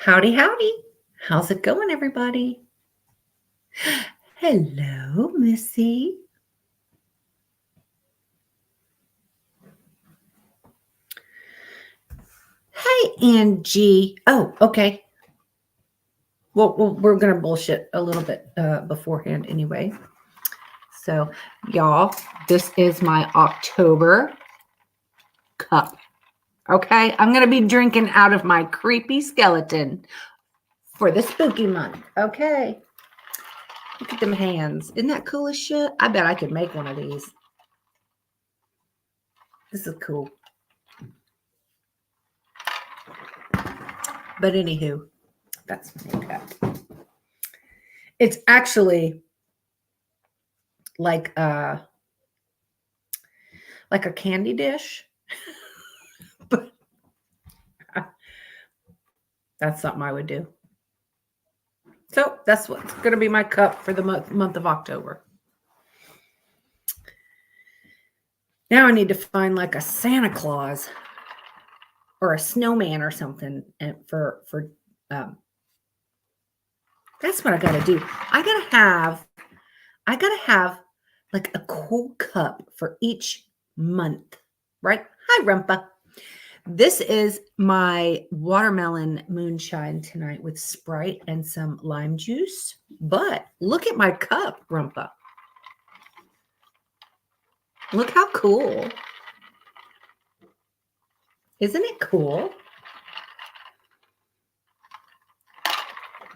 Howdy, howdy. How's it going, everybody? Hello, Missy. Hey, Angie. Oh, okay. Well, we're going to bullshit a little bit beforehand anyway. So, y'all, this is my October cup. Okay. I'm going to be drinking out of my creepy skeleton for the spooky month. Okay. Look at them hands. Isn't that cool as shit? I bet I could make one of these. This is cool. But anywho, that's my cup. It's actually like a candy dish, but that's something I would do. So that's what's going to be my cup for the month of October. Now I need to find like a Santa Claus or a snowman or something, and for that's what I got to do. I gotta have like a cool cup for each month, right? Hi, Rumpa. This is my watermelon moonshine tonight with Sprite and some lime juice. But look at my cup, Rumpa. Look how cool. Isn't it cool?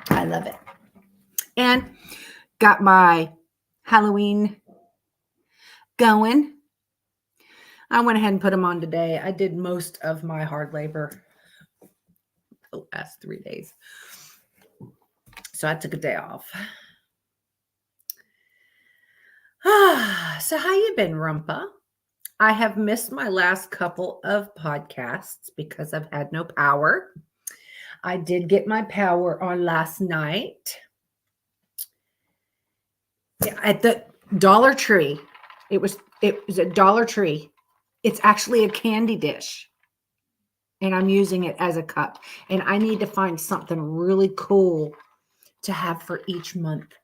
I love it. And got my Halloween going. I went ahead and put them on today. I did most of my hard labor the last 3 days. So I took a day off. So how you been, Rumpa? I have missed my last couple of podcasts because I've had no power. I did get my power on last night. At the Dollar Tree. It was a Dollar Tree. It's actually a candy dish. And I'm using it as a cup. And I need to find something really cool to have for each month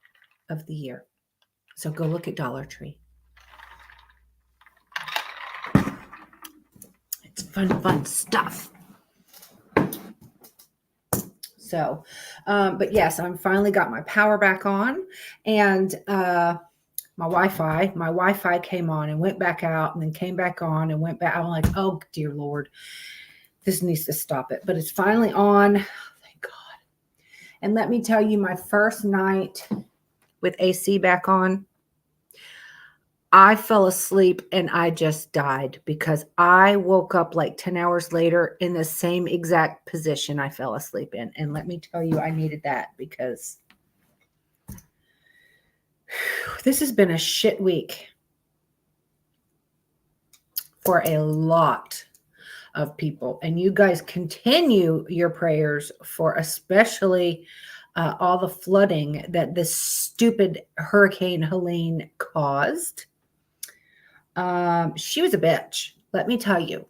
of the year. So go look at Dollar Tree. It's fun stuff. So, but yes, I'm finally got my power back on, and my Wi-Fi came on and went back out and then came back on and went back. I'm like, oh dear Lord, this needs to stop it. But it's finally on. Thank God. And let me tell you, my first night with AC back on, I fell asleep and I just died because I woke up like 10 hours later in the same exact position I fell asleep in. And let me tell you, I needed that because this has been a shit week for a lot of people. And you guys continue your prayers for especially all the flooding that this stupid Hurricane Helene caused. She was a bitch. Let me tell you.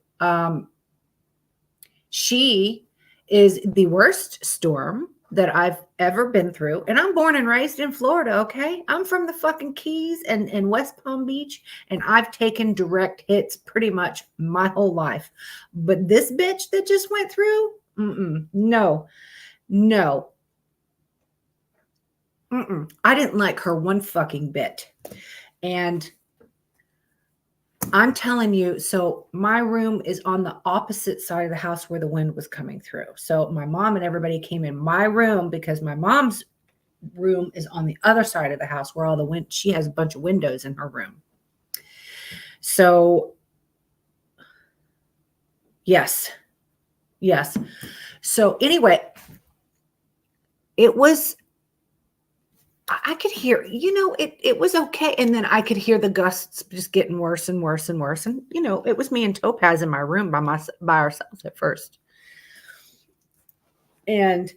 She is the worst storm that I've ever been through. And I'm born and raised in Florida, okay? I'm from the fucking Keys and West Palm Beach, and I've taken direct hits pretty much my whole life. But this bitch that just went through, no. I didn't like her one fucking bit. And I'm telling you, so my room is on the opposite side of the house where the wind was coming through. So my mom and everybody came in my room because my mom's room is on the other side of the house where all the wind, she has a bunch of windows in her room. So yes. So anyway, I could hear, it was okay. And then I could hear the gusts just getting worse and worse and worse. And, it was me and Topaz in my room by ourselves at first. And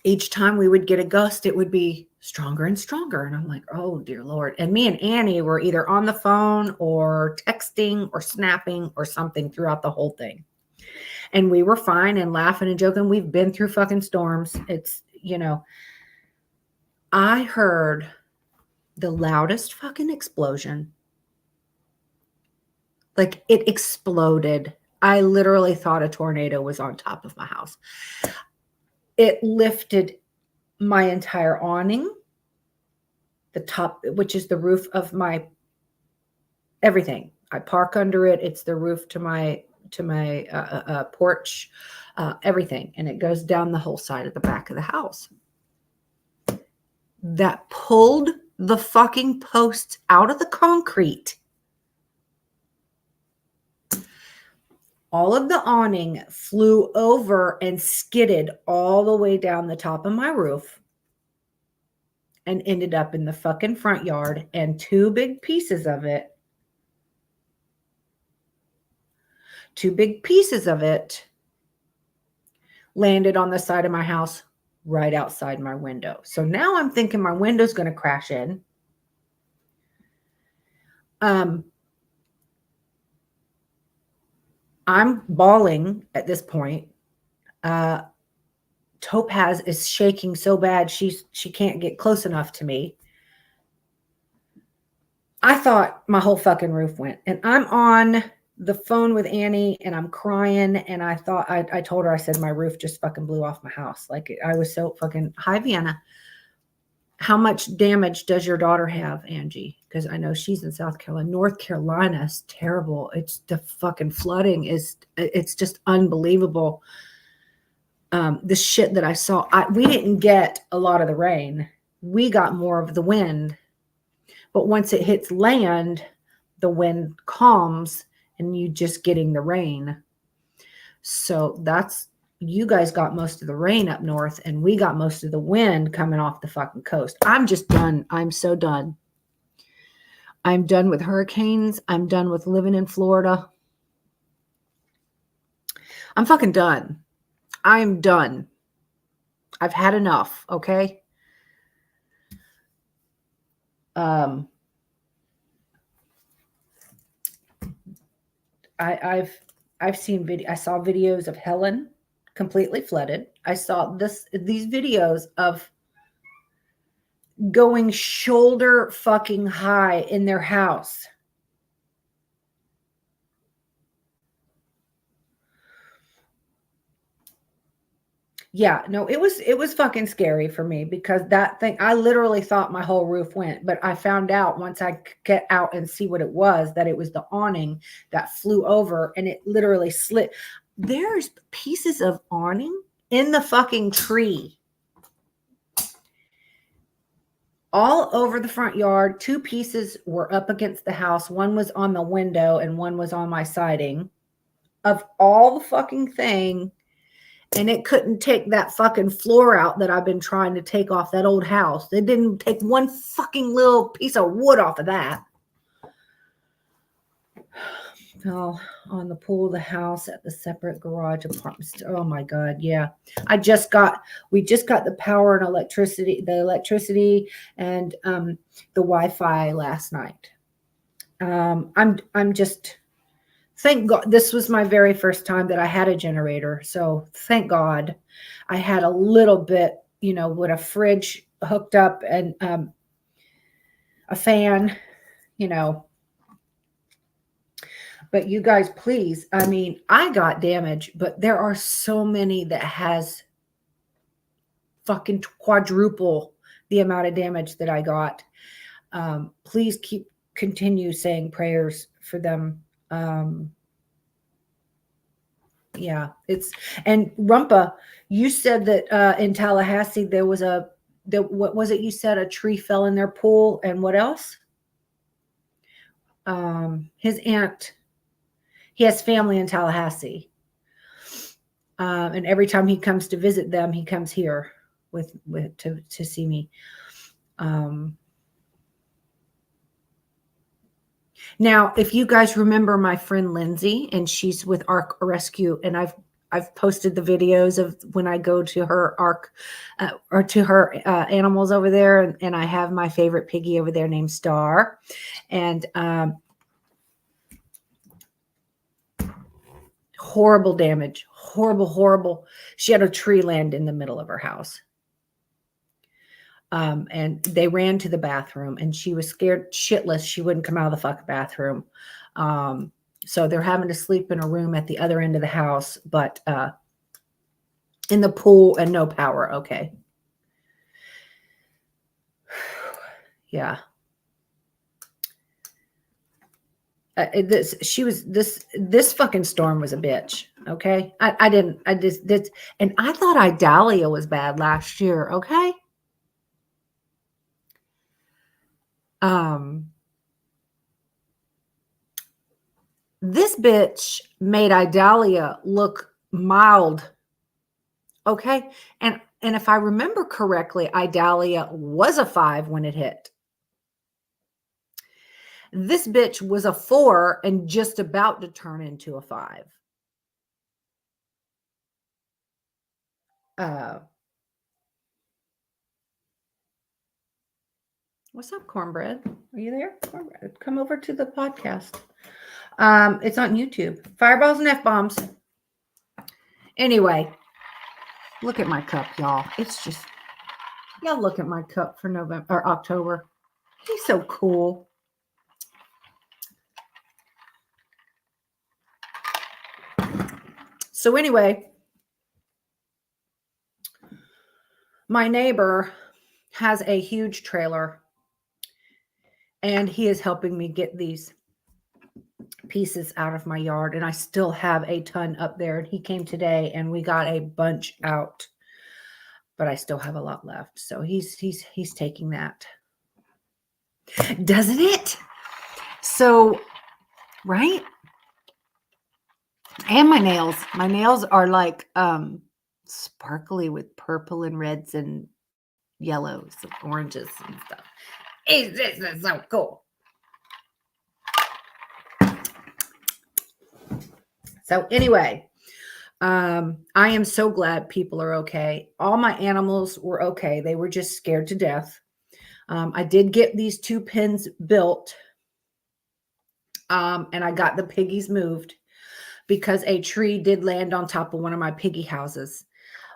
each time we would get a gust, it would be stronger and stronger. And I'm like, oh, dear Lord. And me and Annie were either on the phone or texting or snapping or something throughout the whole thing. And we were fine and laughing and joking. We've been through fucking storms. It's, I heard the loudest fucking explosion. Like, it exploded. I literally thought a tornado was on top of my house. It lifted my entire awning, the top, which is the roof of my everything. I park under it. It's the roof to my porch, everything. And it goes down the whole side of the back of the house. That pulled the fucking posts out of the concrete. All of the awning flew over and skidded all the way down the top of my roof and ended up in the fucking front yard, and two big pieces of it landed on the side of my house right outside my window. So now I'm thinking my window's going to crash in. I'm bawling at this point. Topaz is shaking so bad she can't get close enough to me. I thought my whole fucking roof went, and I'm on the phone with Annie and I'm crying, and I thought I told her, I said, my roof just fucking blew off my house. Like, I was so fucking, hi Vienna. How much damage does your daughter have, Angie? Because I know she's in South Carolina. North Carolina is terrible. It's the fucking flooding it's just unbelievable. The shit that I saw, we didn't get a lot of the rain. We got more of the wind. But once it hits land, the wind calms and you just getting the rain. So that's, you guys got most of the rain up north and we got most of the wind coming off the fucking coast. I'm just done. I'm so done. I'm done with hurricanes. I'm done with living in Florida. I'm fucking done. I'm done. I've had enough. Okay. I've seen I saw videos of Helen completely flooded. I saw these videos of going shoulder fucking high in their house. Yeah, no, it was fucking scary for me, because that thing, I literally thought my whole roof went, but I found out once I get out and see what it was, that it was the awning that flew over and it literally slid. There's pieces of awning in the fucking tree. All over the front yard. Two pieces were up against the house. One was on the window and one was on my siding. Of all the fucking thing. And it couldn't take that fucking floor out that I've been trying to take off that old house. It didn't take one fucking little piece of wood off of that. Fell on the pool of the house at the separate garage apartments. Oh my God. Yeah. We just got the power and electricity and the Wi-Fi last night. I'm just, thank God, this was my very first time that I had a generator. So thank God I had a little bit, with a fridge hooked up and a fan, But you guys, please, I mean, I got damage, but there are so many that has fucking quadruple the amount of damage that I got. Please continue saying prayers for them. Yeah, and Rumpa, you said that in Tallahassee there was what was it you said, a tree fell in their pool, and what else? His aunt, he has family in Tallahassee, and every time he comes to visit them, he comes here to see me. Now, if you guys remember my friend Lindsay, and she's with Ark Rescue, and I've posted the videos of when I go to her Ark or to her animals over there, and I have my favorite piggy over there named Star, and Horrible damage. Horrible, horrible. She had a tree land in the middle of her house. And they ran to the bathroom, and she was scared shitless. She wouldn't come out of the fucking bathroom. So they're having to sleep in a room at the other end of the house, but in the pool and no power. Okay. Yeah. This fucking storm was a bitch. Okay. I just did. And I thought Idalia was bad last year. Okay. This bitch made Idalia look mild. Okay. And if I remember correctly, Idalia was a 5 when it hit. This bitch was a 4 and just about to turn into a 5. What's up, Cornbread? Are you there? Cornbread, come over to the podcast. It's on YouTube. Fireballs and F-bombs. Anyway, look at my cup, y'all. It's just, y'all look at my cup for November or October. He's so cool. So anyway, my neighbor has a huge trailer, and he is helping me get these pieces out of my yard, and I still have a ton up there. And he came today, and we got a bunch out, but I still have a lot left. So he's taking that, doesn't it? So, right? And my nails are like sparkly with purple and reds and yellows and oranges and stuff. This is so cool. So anyway, I am so glad people are okay. All my animals were okay. They were just scared to death. I did get these 2 pens built, and I got the piggies moved because a tree did land on top of one of my piggy houses.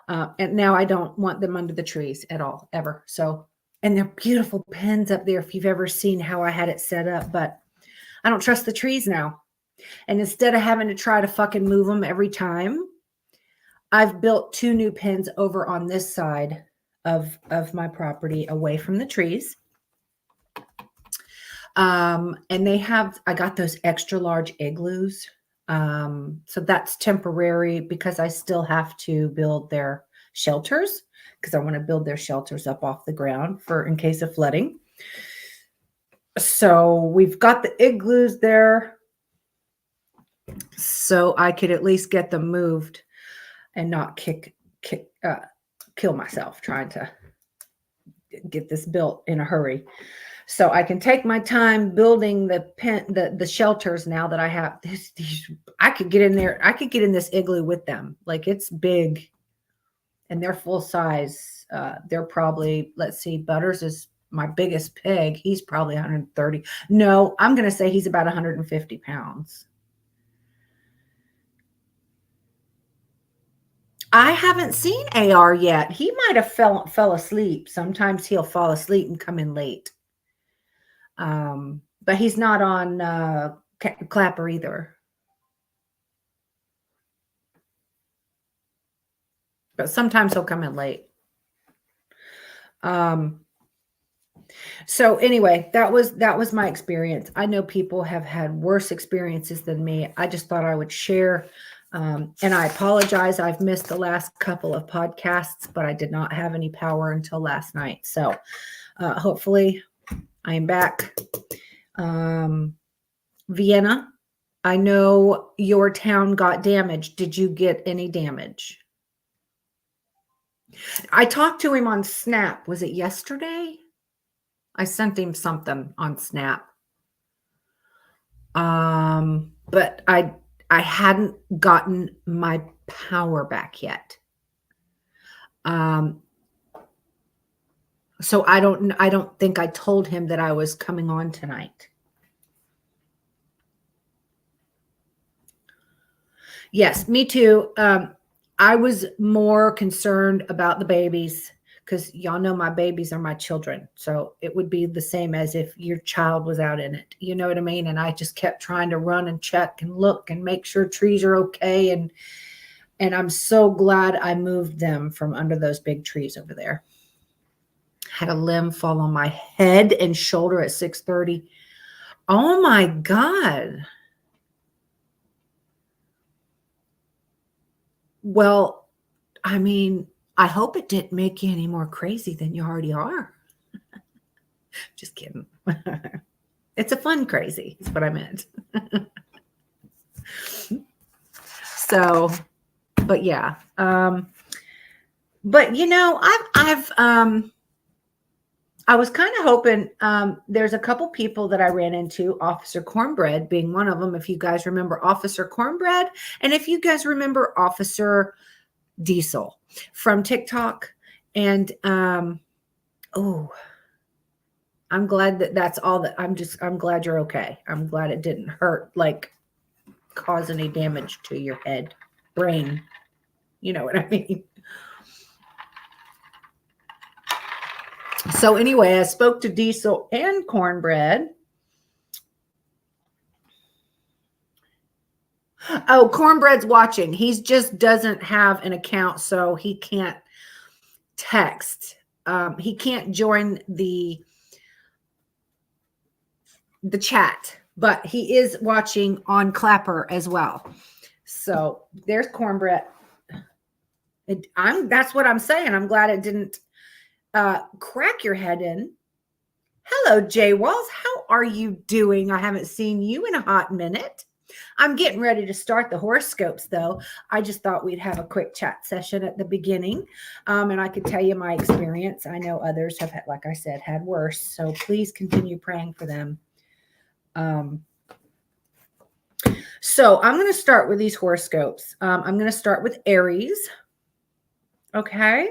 And now I don't want them under the trees at all, ever. So, and they're beautiful pens up there if you've ever seen how I had it set up, but I don't trust the trees now. And instead of having to try to fucking move them every time, I've built 2 new pens over on this side of my property away from the trees. And I got those extra large igloos. So that's temporary because I still have to build their shelters because I want to build their shelters up off the ground in case of flooding. So we've got the igloos there so I could at least get them moved and not kill myself trying to get this built in a hurry. So I can take my time building the shelters now that I have these. I could get in there. I could get in this igloo with them. Like, it's big and they're full size. They're probably, let's see, Butters is my biggest pig. He's probably 130. No, I'm going to say he's about 150 pounds. I haven't seen AR yet. He might have fell asleep. Sometimes he'll fall asleep and come in late. But he's not on Clapper either. But sometimes he'll come in late. So anyway, that was my experience. I know people have had worse experiences than me. I just thought I would share. And I apologize. I've missed the last couple of podcasts, but I did not have any power until last night. So hopefully I am back. Vienna, I know your town got damaged. Did you get any damage? I talked to him on Snap. Was it yesterday? I sent him something on Snap. But I hadn't gotten my power back yet. So I don't think I told him that I was coming on tonight. Yes, me too. I was more concerned about the babies because y'all know my babies are my children. So it would be the same as if your child was out in it. You know what I mean? And I just kept trying to run and check and look and make sure trees are okay. And I'm so glad I moved them from under those big trees over there. Had a limb fall on my head and shoulder at 6:30. Oh my God. Well, I mean, I hope it didn't make you any more crazy than you already are. Just kidding. It's a fun crazy, is what I meant. So, but yeah. But you know, I was kind of hoping, there's a couple people that I ran into, Officer Cornbread being one of them. If you guys remember Officer Cornbread, and if you guys remember Officer Diesel from TikTok. And oh, I'm glad that's all that I'm glad you're okay. I'm glad it didn't hurt, like cause any damage to your head, brain. You know what I mean? So anyway, I spoke to Diesel and Cornbread. Oh, Cornbread's watching. He just doesn't have an account, so he can't text. He can't join the chat, but he is watching on Clapper as well. So there's Cornbread. That's what I'm saying. I'm glad it didn't crack your head in. Hello, Jay Walls. How are you doing? I haven't seen you in a hot minute. I'm getting ready to start the horoscopes, though. I just thought we'd have a quick chat session at the beginning, and I could tell you my experience. I know others have, like I said, had worse, so please continue praying for them. So I'm going to start with these horoscopes. I'm going to start with Aries. Okay.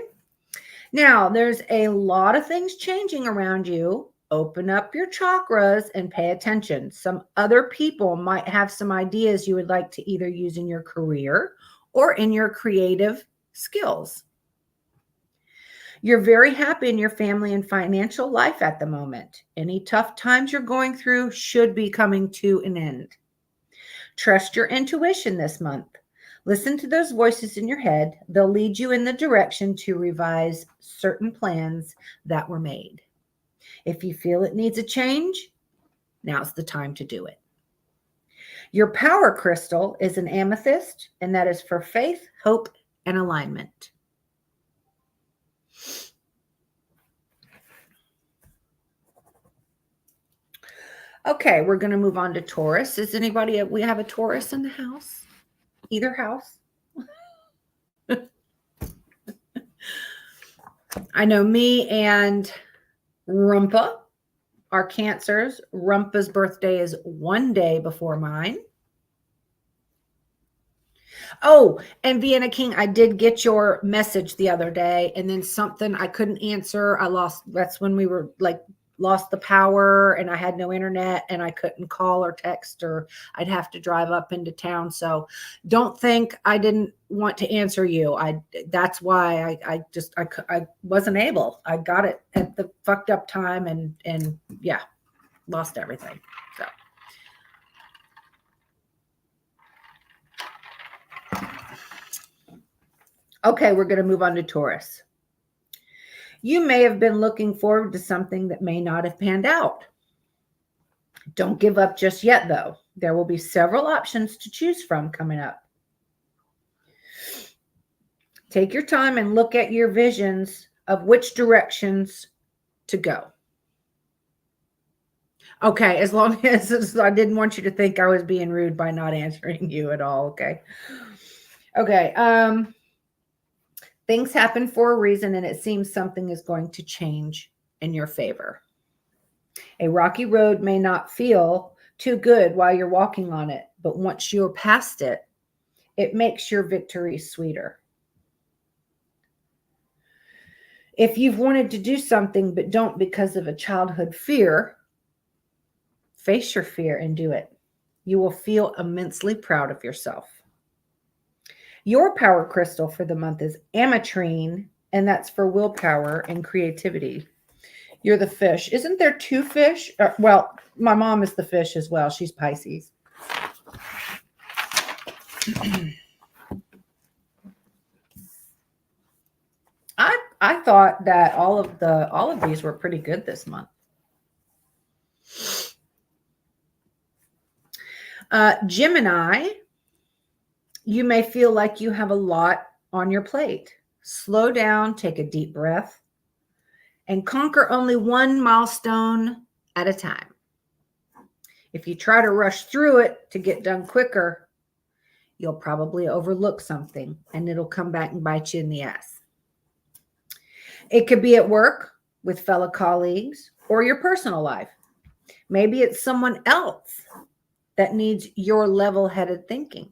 Now, there's a lot of things changing around you. Open up your chakras and pay attention. Some other people might have some ideas you would like to either use in your career or in your creative skills. You're very happy in your family and financial life at the moment. Any tough times you're going through should be coming to an end. Trust your intuition this month. Listen to those voices in your head. They'll lead you in the direction to revise certain plans that were made. If you feel it needs a change, now's the time to do it. Your power crystal is an amethyst, and that is for faith, hope, and alignment. Okay, we're going to move on to Taurus. Is anybody, we have a Taurus in the house? Either house? I know me and Rumpa are Cancers. Rumpa's birthday is one day before mine. Oh, and Vienna King, I did get your message the other day, and then something I couldn't answer. That's when we were like, lost the power and I had no internet and I couldn't call or text, or I'd have to drive up into town. So don't think I didn't want to answer you. That's why I wasn't able. I got it at the fucked up time and yeah, lost everything. So. Okay, we're going to move on to Taurus. You may have been looking forward to something that may not have panned out. Don't give up just yet, though. There will be several options to choose from coming up. Take your time and look at your visions of which directions to go. Okay, as long as I didn't want you to think I was being rude by not answering you at all, okay? Okay, things happen for a reason, and it seems something is going to change in your favor. A rocky road may not feel too good while you're walking on it, but once you're past it, it makes your victory sweeter. If you've wanted to do something but don't because of a childhood fear, face your fear and do it. You will feel immensely proud of yourself. Your power crystal for the month is ametrine, and that's for willpower and creativity. You're the fish. Isn't there two fish? Well, my mom is the fish as well. She's Pisces. I thought that all of these were pretty good this month. Gemini, you may feel like you have a lot on your plate. Slow down, take a deep breath, and conquer only one milestone at a time. If you try to rush through it to get done quicker, you'll probably overlook something and it'll come back and bite you in the ass. It could be at work with fellow colleagues or your personal life. Maybe it's someone else that needs your level-headed thinking.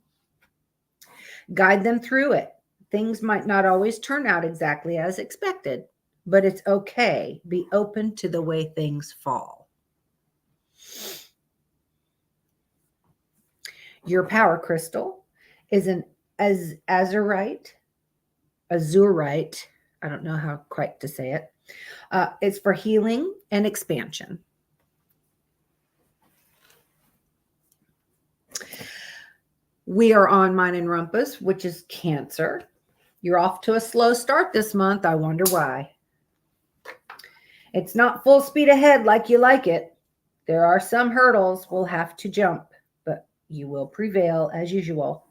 Guide them through it. Things might not always turn out exactly as expected, but it's okay. Be open to the way things fall. Your power crystal is an azurite. I don't know how quite to say it. It's for healing and expansion. We are on Mine and Rumpus, which is Cancer. You're off to a slow start this month. I wonder why. It's not full speed ahead like you like it. There are some hurdles we'll have to jump, but you will prevail as usual.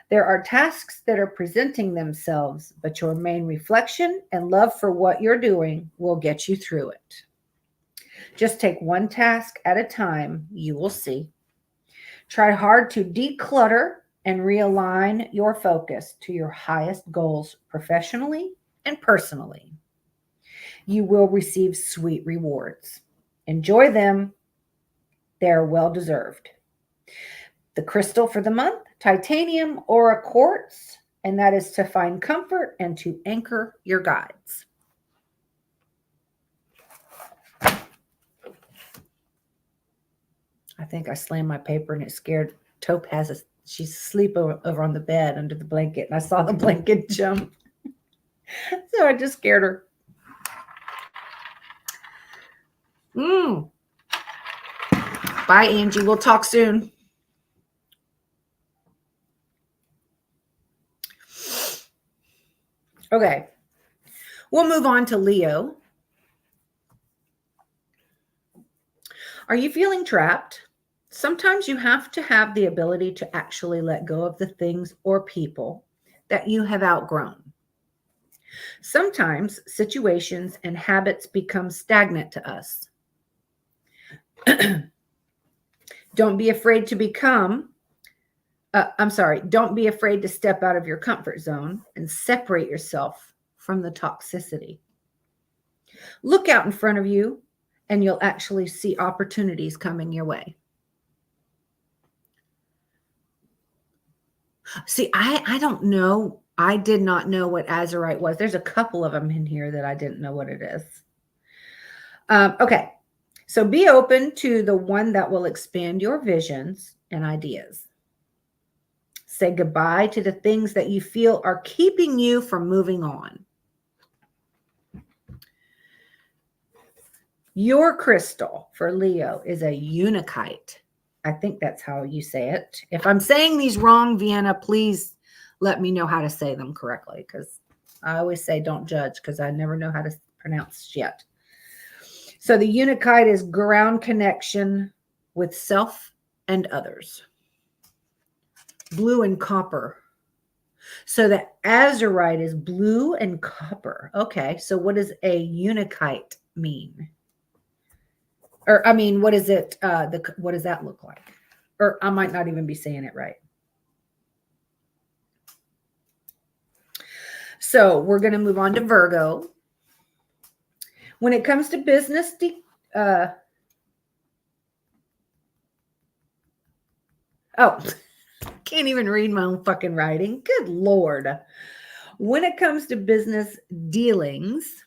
There are tasks that are presenting themselves, but your main reflection and love for what you're doing will get you through it. Just take one task at a time. You will see. Try hard to declutter and realign your focus to your highest goals professionally and personally. You will receive sweet rewards. Enjoy them. They're well deserved. The crystal for the month, titanium or a quartz, and that is to find comfort and to anchor your guides. I think I slammed my paper and it scared Topaz. She's asleep over on the bed under the blanket, and I saw the blanket jump. So I just scared her. Bye, Angie. We'll talk soon. Okay. We'll move on to Leo. Are you feeling trapped? Sometimes you have to have the ability to actually let go of the things or people that you have outgrown. Sometimes situations and habits become stagnant to us. Don't be afraid to don't be afraid to step out of your comfort zone and separate yourself from the toxicity. Look out in front of you and you'll actually see opportunities coming your way. See, I don't know. I did not know what azurite was. There's a couple of them in here that I didn't know what it is. Okay. So be open to the one that will expand your visions and ideas. Say goodbye to the things that you feel are keeping you from moving on. Your crystal for Leo is a unikite. I think that's how you say it. If I'm saying these wrong, Vienna, please let me know how to say them correctly, because I always say don't judge because I never know how to pronounce shit. So the unikite is ground connection with self and others. Blue and copper. So the azurite is blue and copper. Okay, so what does a unikite mean? Or, I mean, what is it? What does that look like? Or I might not even be saying it right. So we're going to move on to Virgo. When it comes to business, can't even read my own fucking writing. Good Lord. When it comes to business dealings,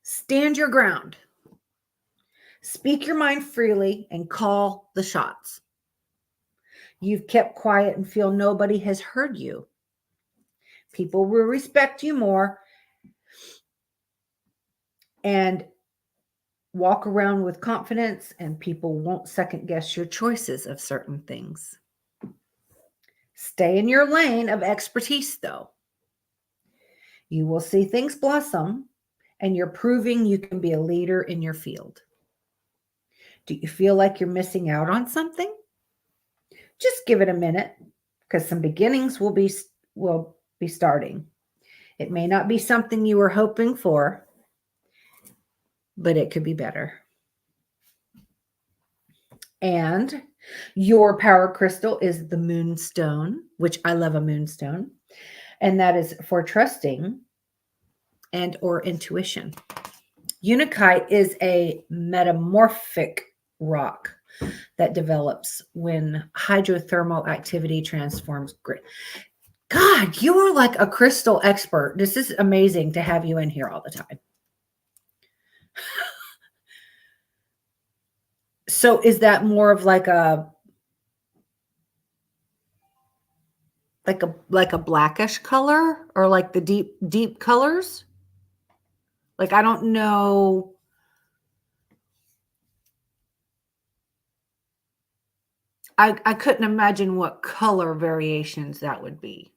stand your ground. Speak your mind freely and call the shots. You've kept quiet and feel nobody has heard you. People will respect you more and walk around with confidence, and people won't second guess your choices of certain things. Stay in your lane of expertise, though. You will see things blossom, and you're proving you can be a leader in your field. Do you feel like you're missing out on something? Just give it a minute, because some beginnings will be starting. It may not be something you were hoping for, but it could be better. And your power crystal is the moonstone, which I love a moonstone. And that is for trusting and or intuition. Unakite is a metamorphic rock that develops when hydrothermal activity transforms grit. God, you are like a crystal expert. This is amazing to have you in here all the time. So is that more of like a blackish color, or like the deep colors? Like, I don't know. I couldn't imagine what color variations that would be.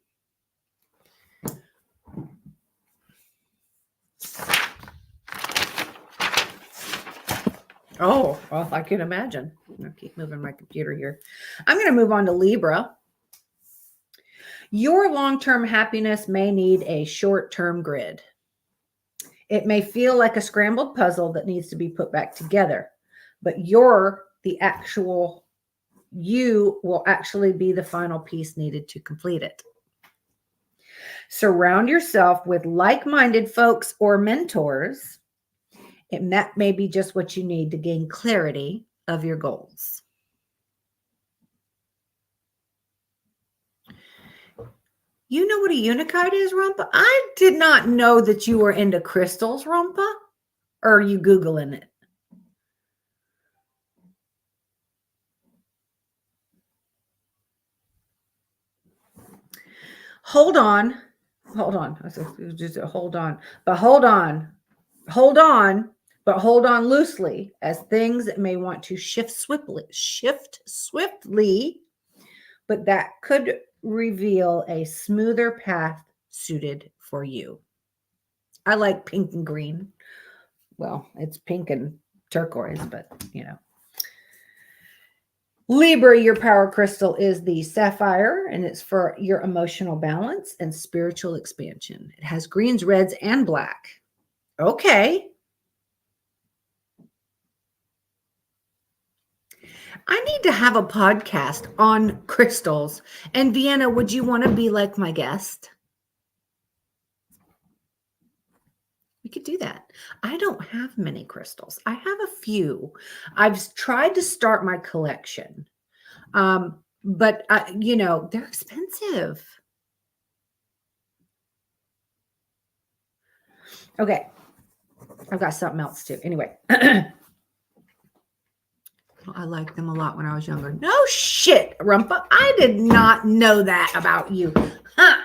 Oh, well, I can imagine. I'll keep moving my computer here. I'm going to move on to Libra. Your long-term happiness may need a short-term grid. It may feel like a scrambled puzzle that needs to be put back together, but you will actually be the final piece needed to complete it. Surround yourself with like-minded folks or mentors, and that may be just what you need to gain clarity of your goals. You know what a unakite is, Rumpa? I did not know that you were into crystals, Rumpa. Or are you Googling it? Hold on. Hold on. Just hold on. But hold on. Hold on. But hold on loosely, as things may want to shift swiftly, but that could reveal a smoother path suited for you. I like pink and green. Well, it's pink and turquoise, but you know. Libra, your power crystal is the sapphire, and it's for your emotional balance and spiritual expansion. It has greens, reds, and black. Okay. I need to have a podcast on crystals. And Vienna, would you want to be like my guest? We could do that. I don't have many crystals. I have a few. I've tried to start my collection. But they're expensive. Okay. I've got something else too. Anyway. I liked them a lot when I was younger. No shit, Rumpa. I did not know that about you. Huh.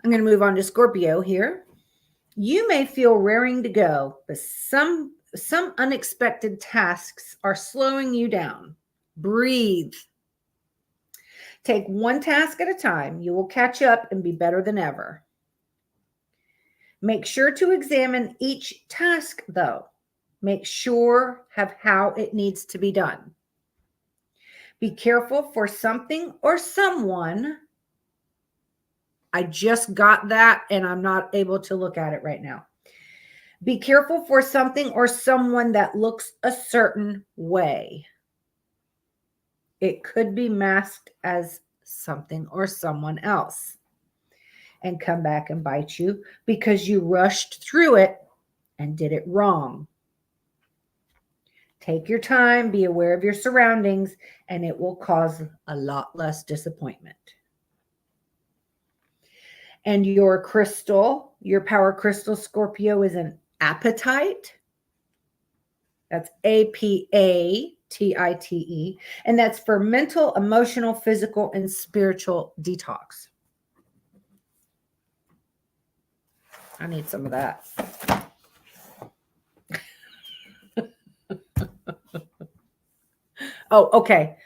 I'm going to move on to Scorpio here. You may feel raring to go, but some unexpected tasks are slowing you down. Breathe. Take one task at a time. You will catch up and be better than ever. Make sure to examine each task, though. Make sure of how it needs to be done. Be careful for something or someone. I just got that and I'm not able to look at it right now. Be careful for something or someone that looks a certain way. It could be masked as something or someone else and come back and bite you because you rushed through it and did it wrong. Take your time, be aware of your surroundings, and it will cause a lot less disappointment. And your crystal, your power crystal, Scorpio, is an apatite. That's APA. TITE. And that's for mental, emotional, physical, and spiritual detox. I need some of that. Oh, okay.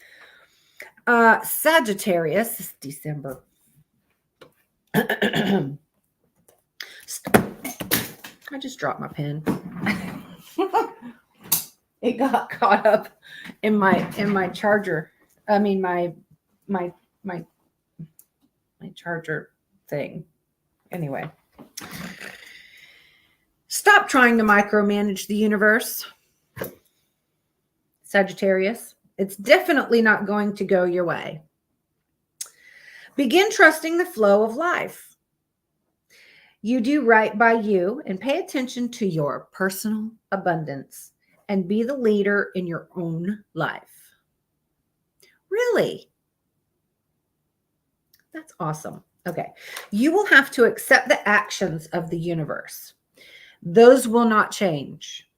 Sagittarius is December. I just dropped my pen. It got caught up in my charger. I mean my charger thing. Anyway. Stop trying to micromanage the universe. Sagittarius, it's definitely not going to go your way. Begin trusting the flow of life. You do right by you and pay attention to your personal abundance and be the leader in your own life. Really? That's awesome. Okay. You will have to accept the actions of the universe. Those will not change.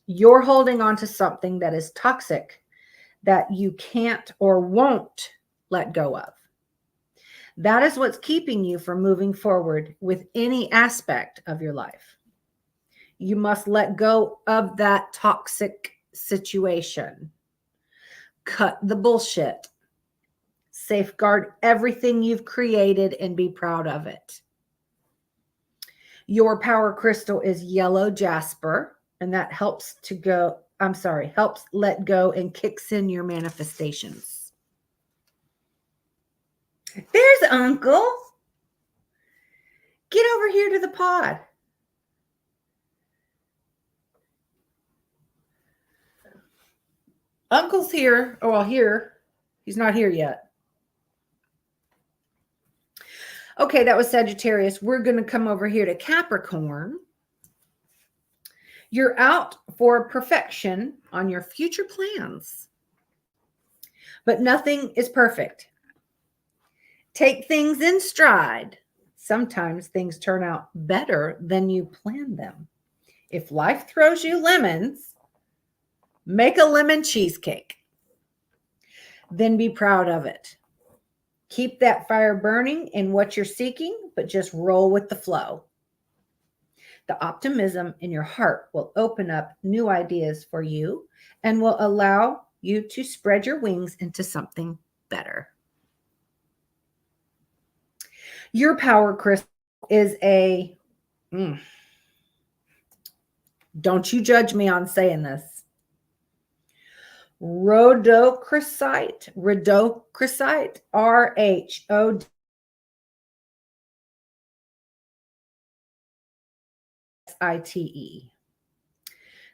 You're holding on to something that is toxic that you can't or won't let go of. That is what's keeping you from moving forward with any aspect of your life. You must let go of that toxic situation. Cut the bullshit. Safeguard everything you've created and be proud of it. Your power crystal is yellow jasper, and that helps let go and kicks in your manifestations. There's Uncle. Get over here to the pod. Uncle's here. Oh, well, here. He's not here yet. Okay, that was Sagittarius. We're going to come over here to Capricorn. You're out for perfection on your future plans, but nothing is perfect. Take things in stride. Sometimes things turn out better than you planned them. If life throws you lemons, make a lemon cheesecake. Then be proud of it. Keep that fire burning in what you're seeking, but just roll with the flow. The optimism in your heart will open up new ideas for you and will allow you to spread your wings into something better. Your power crystal is a, don't you judge me on saying this, rhodochrosite, RHODOChrosite.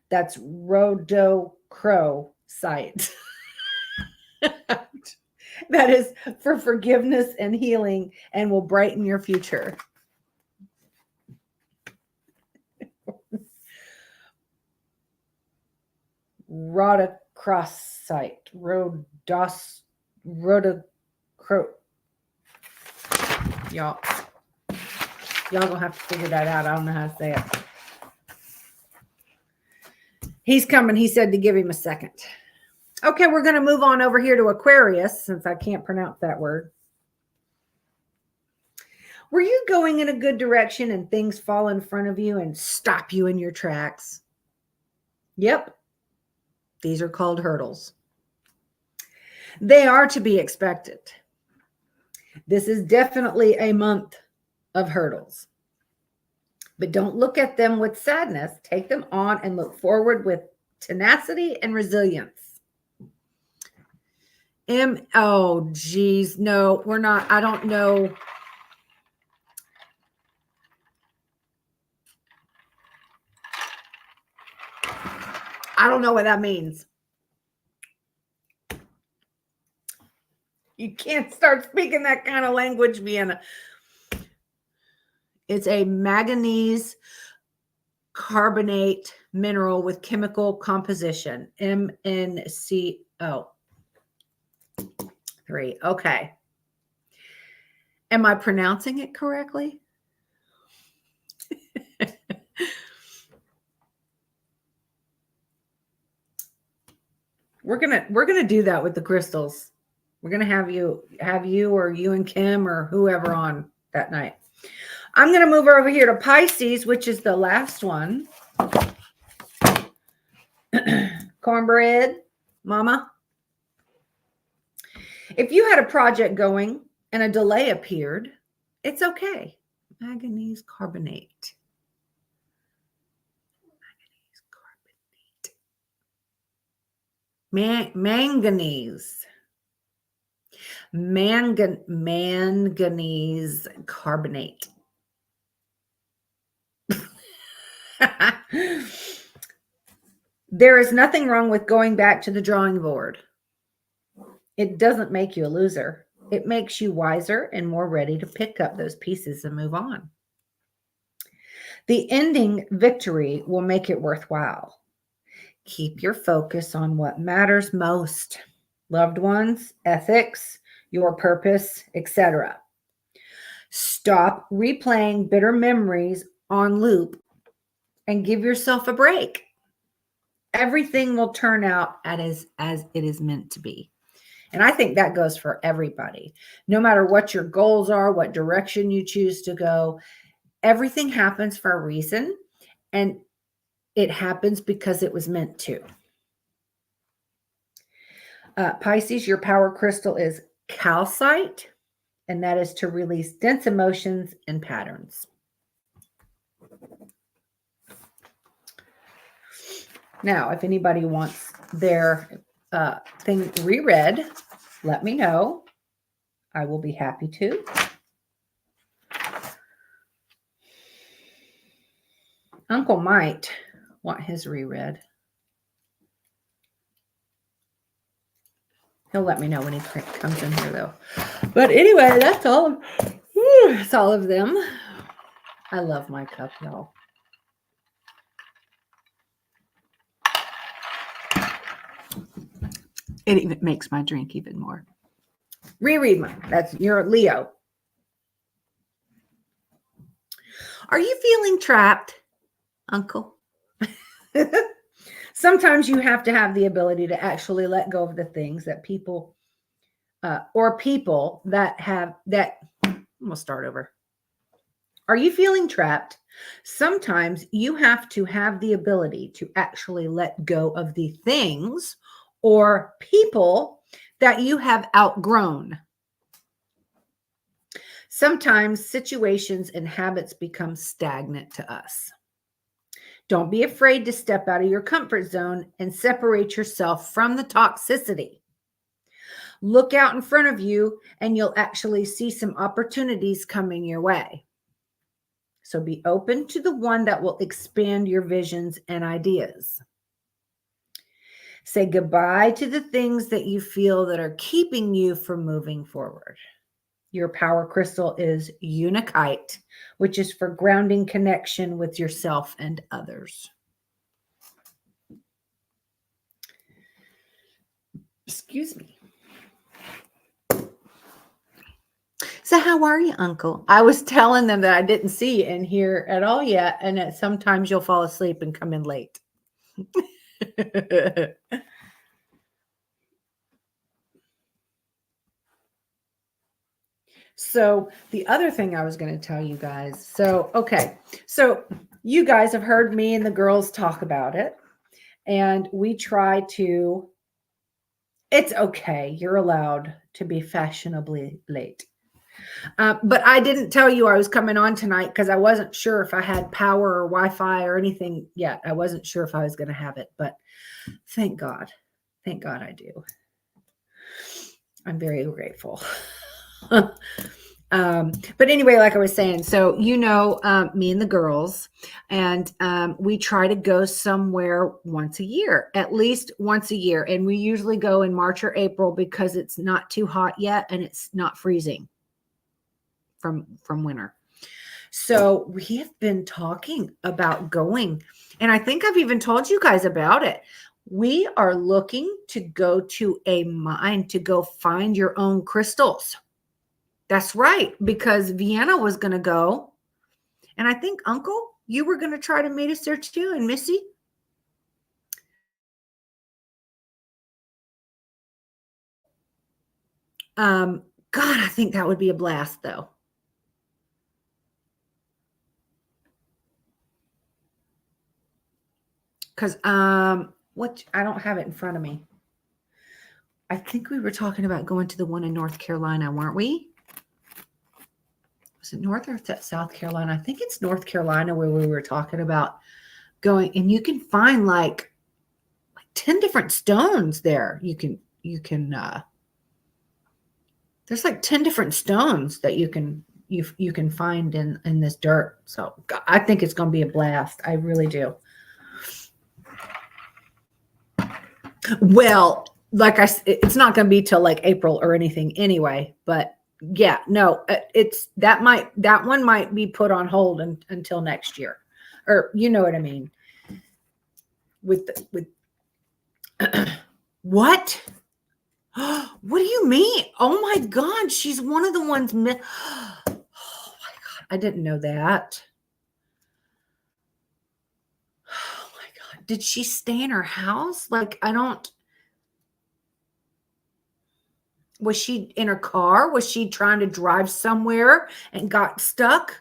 That's rhodochrosite. That is for forgiveness and healing and will brighten your future. Rhodochrosite. Y'all gonna have to figure that out. I don't know how to say it. He's coming. He said to give him a second. Okay, we're going to move on over here to Aquarius since I can't pronounce that word. Were you going in a good direction and things fall in front of you and stop you in your tracks? Yep. These are called hurdles. They are to be expected. This is definitely a month of hurdles. But don't look at them with sadness. Take them on and look forward with tenacity and resilience. Oh, geez. No, we're not. I don't know. I don't know what that means. You can't start speaking that kind of language, Vienna. It's a manganese carbonate mineral with chemical composition, MnCO3. Okay. Am I pronouncing it correctly? We're gonna do that with the crystals. We're gonna have you or you and Kim or whoever on that night. I'm gonna move over here to Pisces, which is the last one. Cornbread, Mama. If you had a project going and a delay appeared, it's okay. Manganese carbonate. Manganese. Manganese carbonate. There is nothing wrong with going back to the drawing board. It doesn't make you a loser. It makes you wiser and more ready to pick up those pieces and move on. The ending victory will make it worthwhile. Keep your focus on what matters most: loved ones, ethics, your purpose, etc. Stop replaying bitter memories on loop and give yourself a break. Everything will turn out as it is meant to be. And I think that goes for everybody. No matter what your goals are, what direction you choose to go, everything happens for a reason, and it happens because it was meant to. Pisces, your power crystal is calcite, and that is to release dense emotions and patterns. Now, if anybody wants their thing reread, let me know. I will be happy to. Uncle might want his reread. He'll let me know when he comes in here, though. But anyway, that's all. That's all of them. I love my cup, y'all. It even makes my drink even more. Reread mine. That's your Leo. Are you feeling trapped, Uncle? Sometimes you have to have the ability to actually let go of the things that people that have that. I'm gonna start over. Are you feeling trapped? Sometimes you have to have the ability to actually let go of the things or people that you have outgrown. Sometimes situations and habits become stagnant to us. Don't be afraid to step out of your comfort zone and separate yourself from the toxicity. Look out in front of you and you'll actually see some opportunities coming your way. So be open to the one that will expand your visions and ideas. Say goodbye to the things that you feel that are keeping you from moving forward. Your power crystal is Unakite, which is for grounding connection with yourself and others. Excuse me. So how are you, Uncle? I was telling them that I didn't see you in here at all yet, and that sometimes you'll fall asleep and come in late. So the other thing I was going to tell you guys. So you guys have heard me and the girls talk about it, and we try to. It's okay. You're allowed to be fashionably late. But I didn't tell you I was coming on tonight because I wasn't sure if I had power or Wi-Fi or anything yet. I wasn't sure if I was going to have it, but thank God. Thank God I do. I'm very grateful. But anyway, like I was saying, so me and the girls, and we try to go somewhere once a year, at least once a year. And we usually go in March or April because it's not too hot yet and it's not freezing from winter. So we have been talking about going, and I think I've even told you guys about it. We are looking to go to a mine to go find your own crystals. That's right, because Vienna was going to go, and I think, Uncle, you were going to try to meet us there too, and Missy. God, I think that would be a blast though. Because what, I don't have it in front of me. I think we were talking about going to the one in North Carolina, weren't we? Was it North or South Carolina? I think it's North Carolina where we were talking about going, and you can find like 10 different stones there. You can there's like 10 different stones that you can find in this dirt. So I think it's going to be a blast. I really do. Well, like I said, it's not going to be till like April or anything anyway, but yeah, no, it's that one might be put on hold until next year, or you know what I mean. With what? What do you mean? Oh my God, she's one of the ones. Oh my God, I didn't know that. Oh my God, did she stay in her house? Like, I don't. Was she in her car? Was she trying to drive somewhere and got stuck?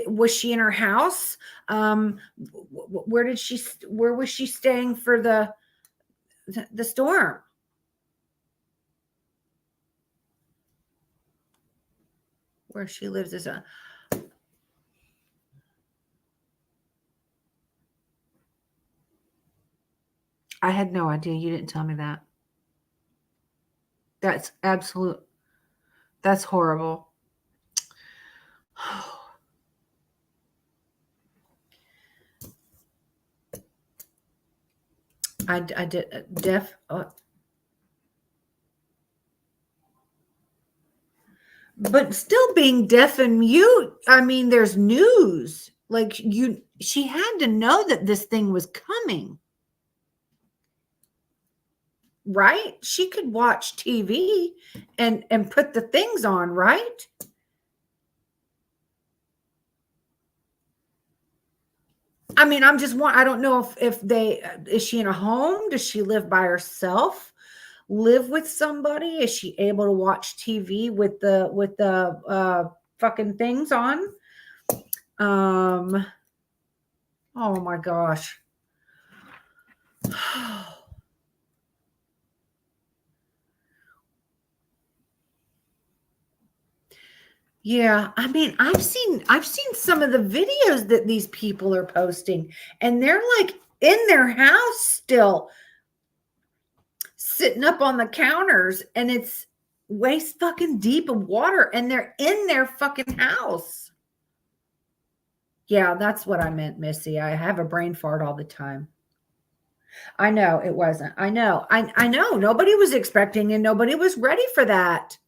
Was she in her house? Where was she staying for the storm? Where she lives is a. I had no idea. You didn't tell me that. That's absolute. That's horrible. I did deaf. But still being deaf and mute, I mean, there's news. Like she had to know that this thing was coming. Right? She could watch TV and put the things on, right? I mean, I don't know if is she in a home? Does she live by herself? Live with somebody? Is she able to watch TV with the fucking things on? Oh my gosh. Yeah, I mean, I've seen some of the videos that these people are posting, and they're like in their house still, sitting up on the counters, and it's waist fucking deep of water, and they're in their fucking house. Yeah, that's what I meant, Missy. I have a brain fart all the time. I know it wasn't. I know. I know. Nobody was expecting and nobody was ready for that.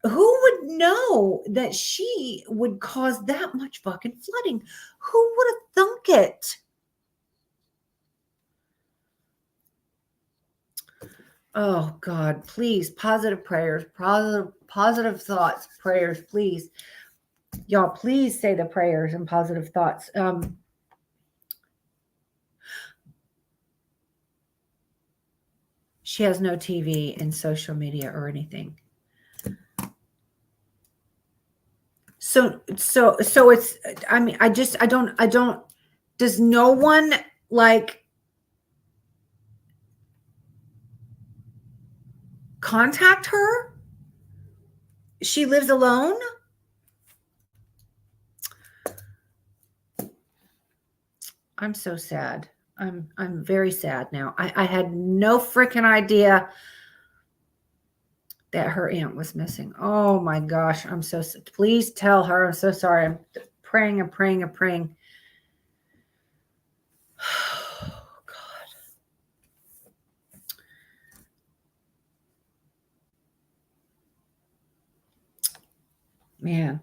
Who would know that she would cause that much fucking flooding? Who would have thunk it? Oh God, please, positive prayers, positive thoughts, prayers, please. Y'all, please say the prayers and positive thoughts. She has no TV and social media or anything. So it's, I mean, I don't, does no one like contact her? She lives alone? I'm so sad. I'm very sad now. I had no freaking idea that her aunt was missing. Oh my gosh. I'm so, please tell her. I'm so sorry. I'm praying and praying and praying. Oh God. Man.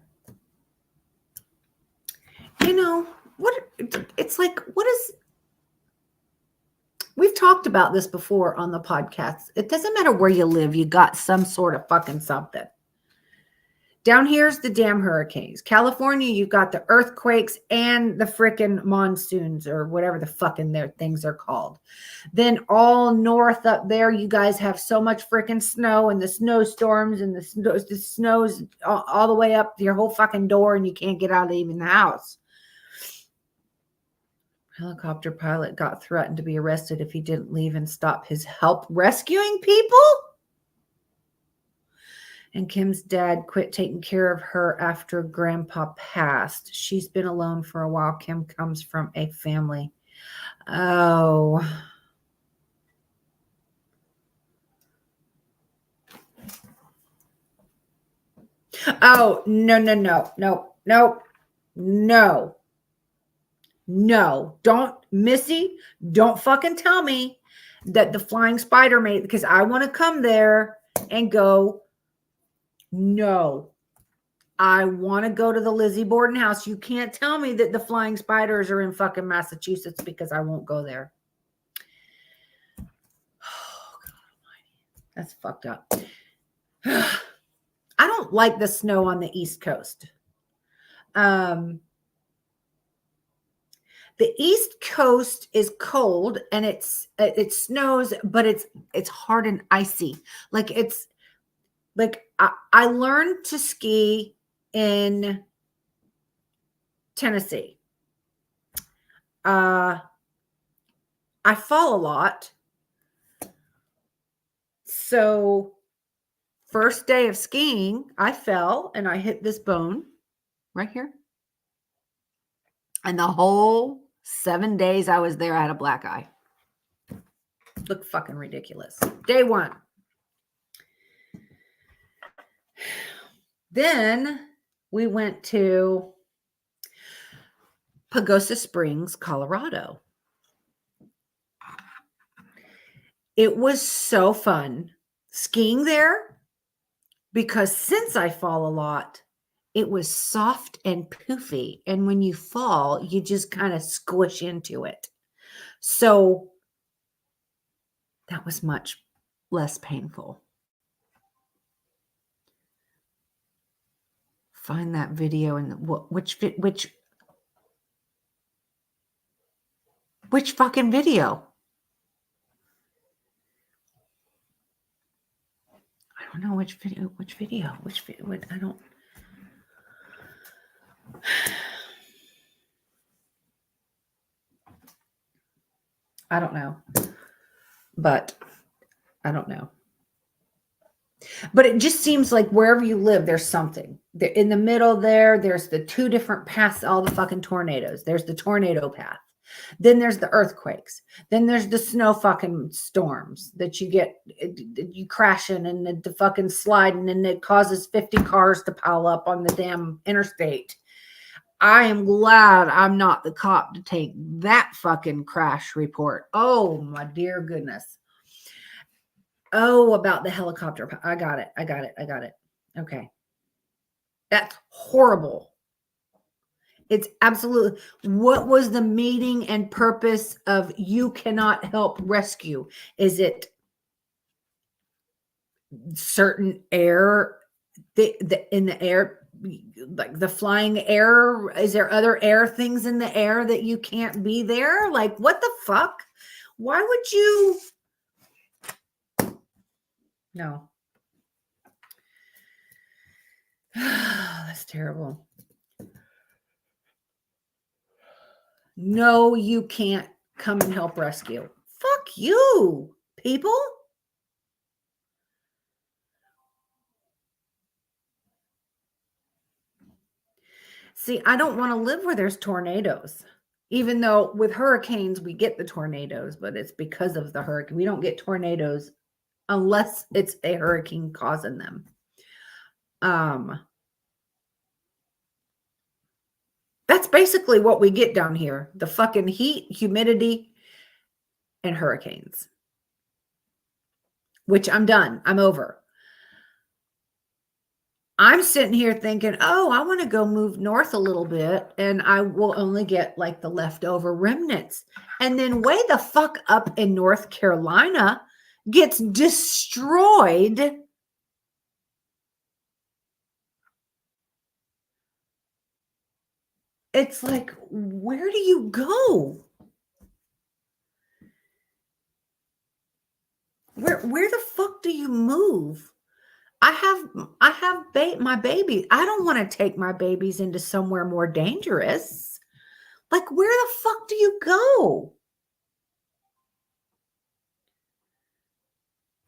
You know, what it's like, what is, we've talked about this before on the podcast. It doesn't matter where you live, you got some sort of fucking something. Down here's the damn hurricanes. California, you've got the earthquakes and the frickin' monsoons or whatever the fucking their things are called. Then all north up there, you guys have so much frickin' snow and the snowstorms and the snow's all the way up to your whole fucking door and you can't get out of even the house. Helicopter pilot got threatened to be arrested if he didn't leave and stop his help rescuing people. And Kim's dad quit taking care of her after grandpa passed. She's been alone for a while. Kim comes from a family. Oh. Oh, no. Missy, don't fucking tell me that the flying spider made, because I want to come there and go, no, I want to go to the Lizzie Borden house. You can't tell me that the flying spiders are in fucking Massachusetts because I won't go there. Oh, God almighty. That's fucked up. I don't like the snow on the East Coast. The East Coast is cold and it snows, but it's hard and icy. Like it's like I learned to ski in Tennessee. I fall a lot. So first day of skiing, I fell and I hit this bone right here. And the whole 7 days I was there, I had a black eye. Looked fucking ridiculous. Day one. Then we went to Pagosa Springs, Colorado. It was so fun skiing there because since I fall a lot, it was soft and poofy. And when you fall, you just kind of squish into it. So that was much less painful. Find that video and which fucking video? I don't know which video. I don't. I don't know. But I don't know. But it just seems like wherever you live, there's something. In the middle there's the two different paths, all the fucking tornadoes. There's the tornado path. Then there's the earthquakes. Then there's the snow fucking storms that you get, you crashing and the fucking sliding and it causes 50 cars to pile up on the damn interstate. I am glad I'm not the cop to take that fucking crash report. Oh, my dear goodness. Oh, about the helicopter. I got it. Okay. That's horrible. It's absolutely. What was the meaning and purpose of you cannot help rescue? Is it certain air in the air, like the flying air? Is there other air things in the air that you can't be there? Like, what the fuck? Why would you? No. That's terrible. No, you can't come and help rescue. Fuck you, people. See, I don't want to live where there's tornadoes. Even though with hurricanes, we get the tornadoes, but it's because of the hurricane. We don't get tornadoes unless it's a hurricane causing them. That's basically what we get down here. The fucking heat, humidity, and hurricanes. Which I'm done. I'm over. I'm sitting here thinking, oh, I want to go move north a little bit and I will only get like the leftover remnants. And then way the fuck up in North Carolina gets destroyed it's like, where do you go? Where the fuck do you move? I have my baby. I don't want to take my babies into somewhere more dangerous. Like, where the fuck do you go?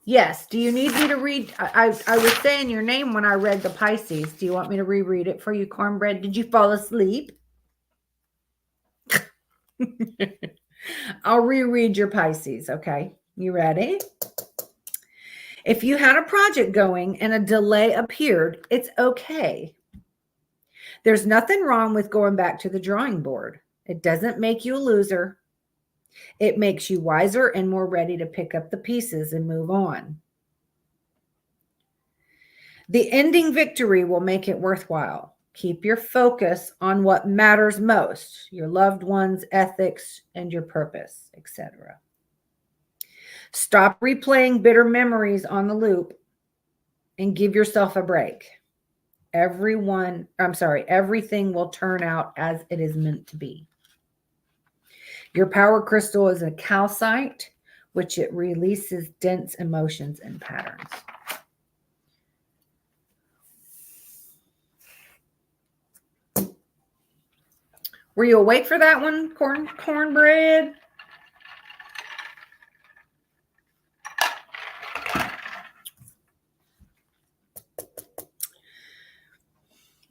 Yes. Do you need me to read? I was saying your name when I read the Pisces. Do you want me to reread it for you, Cornbread? Did you fall asleep? I'll reread your Pisces. Okay. You ready? If you had a project going and a delay appeared, it's okay. There's nothing wrong with going back to the drawing board. It doesn't make you a loser. It makes you wiser and more ready to pick up the pieces and move on. The ending victory will make it worthwhile. Keep your focus on what matters most, your loved ones, ethics, and your purpose, etc. Stop replaying bitter memories on the loop and give yourself a break. Everything will turn out as it is meant to be. Your power crystal is a calcite, which it releases dense emotions and patterns. Were you awake for that one, cornbread?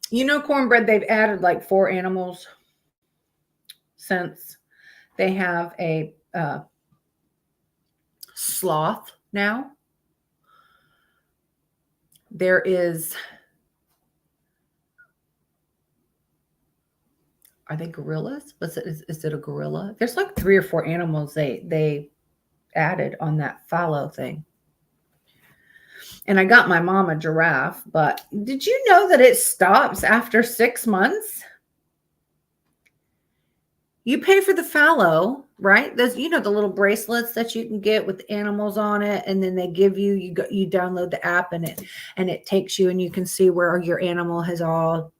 You know, cornbread, they've added like 4 animals since. They have a sloth now. There is, are they gorillas? Is it a gorilla? There's like 3 or 4 animals they added on that fallow thing. And I got my mom a giraffe, but did you know that it stops after 6 months? You pay for the fallow, right? There's, the little bracelets that you can get with animals on it, and then they give you download the app, and it takes you, and you can see where your animal has all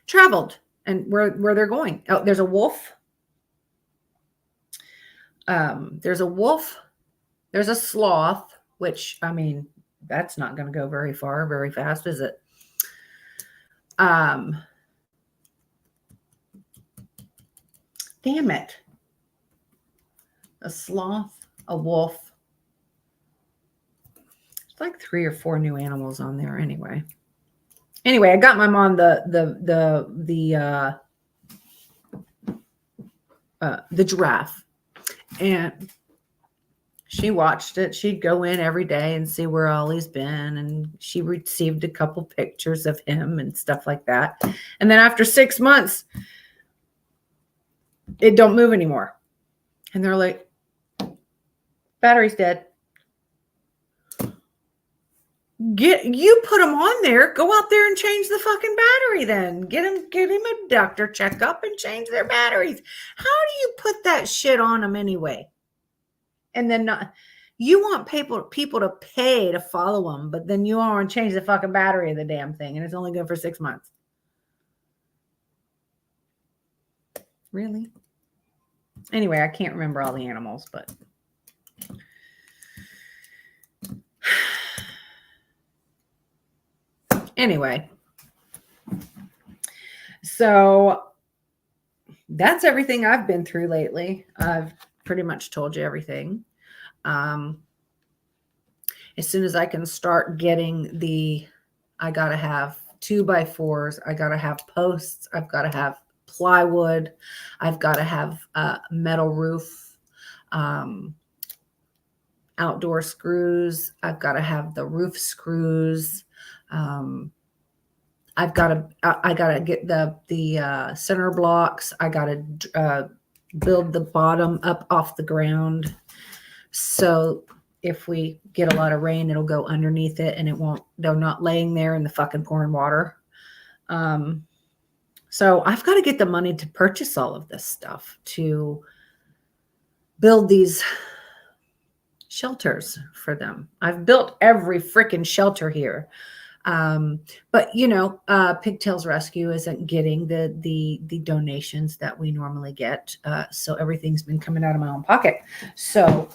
traveled and where they're going. Oh, there's a wolf. There's a wolf. There's a sloth, which, I mean, that's not going to go very far, very fast, is it? Damn it. A sloth, a wolf. It's like 3 or 4 new animals on there anyway. Anyway, I got my mom the giraffe, and she watched it. She'd go in every day and see where Ollie's been, and she received a couple pictures of him and stuff like that. And then after 6 months, it don't move anymore. And they're like, battery's dead. You put them on there. Go out there and change the fucking battery then. Get him a doctor checkup and change their batteries. How do you put that shit on them anyway? And then you want people to pay to follow them, but then you want to change the fucking battery of the damn thing, and it's only good for 6 months. Really? Anyway, I can't remember all the animals, but anyway. So that's everything I've been through lately. I've pretty much told you everything. As soon as I can start getting I got to have 2x4s. I got to have posts. I've got to have plywood. I've got to have a metal roof, outdoor screws. I've got to have the roof screws. I got to get the center blocks. I got to build the bottom up off the ground. So if we get a lot of rain, it'll go underneath it, and they're not laying there in the fucking pouring water. So I've got to get the money to purchase all of this stuff to build these shelters for them. I've built every freaking shelter here. But Pigtails Rescue isn't getting the donations that we normally get, so everything's been coming out of my own pocket. So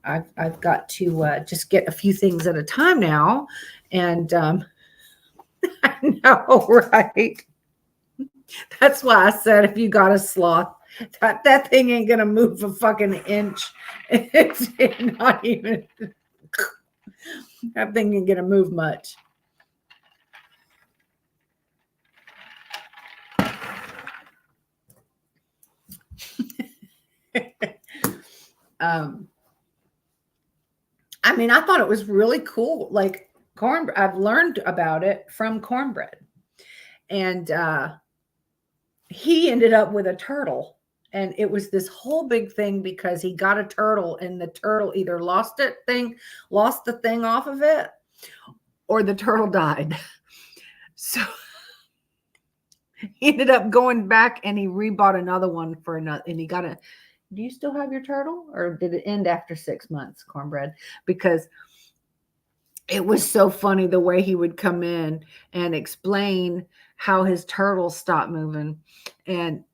I've got to just get a few things at a time now, and I know, right? That's why I said if you got a sloth, that thing ain't gonna move a fucking inch. It's not even. That thing ain't gonna move much. I mean, I thought it was really cool. Like corn, I've learned about it from Cornbread, and he ended up with a turtle, and it was this whole big thing because he got a turtle, and the turtle either lost the thing off of it, or the turtle died. So he ended up going back and he rebought another one for another, and he got a. Do you still have your turtle, or did it end after 6 months, Cornbread? Because it was so funny the way he would come in and explain how his turtle stopped moving, and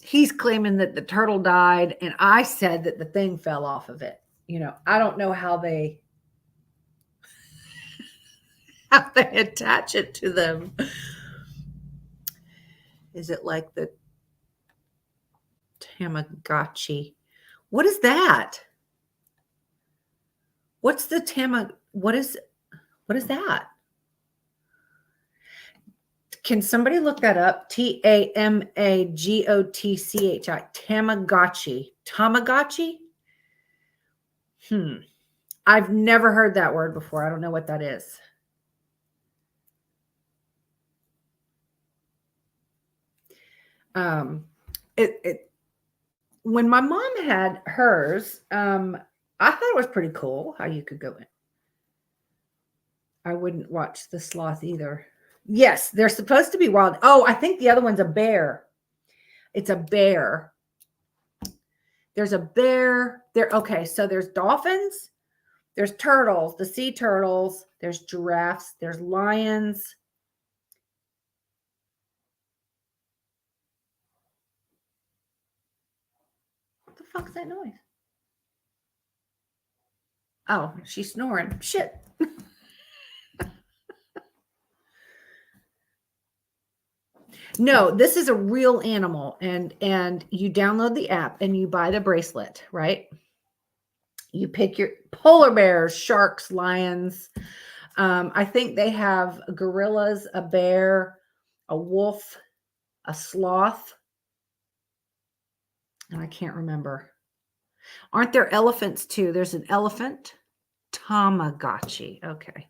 he's claiming that the turtle died, and I said that the thing fell off of it. I don't know how they attach it to them. Is it like the Tamagotchi? What is that? What's the what is that? Can somebody look that up? Tamagotchi. Tamagotchi? I've never heard that word before. I don't know what that is. When my mom had hers, I thought it was pretty cool how you could go in. I wouldn't watch the sloth either. Yes, they're supposed to be wild. Oh, I think the other one's a bear. It's a bear. There's a bear. Okay, so there's dolphins, there's turtles, the sea turtles, there's giraffes, there's lions. What the fuck's that noise? Oh, she's snoring. Shit. No, this is a real animal, and you download the app and you buy the bracelet, right? You pick your polar bears, sharks, lions. I think they have gorillas, a bear, a wolf, a sloth, and I can't remember. Aren't there elephants too? There's an elephant. Tamagotchi. Okay.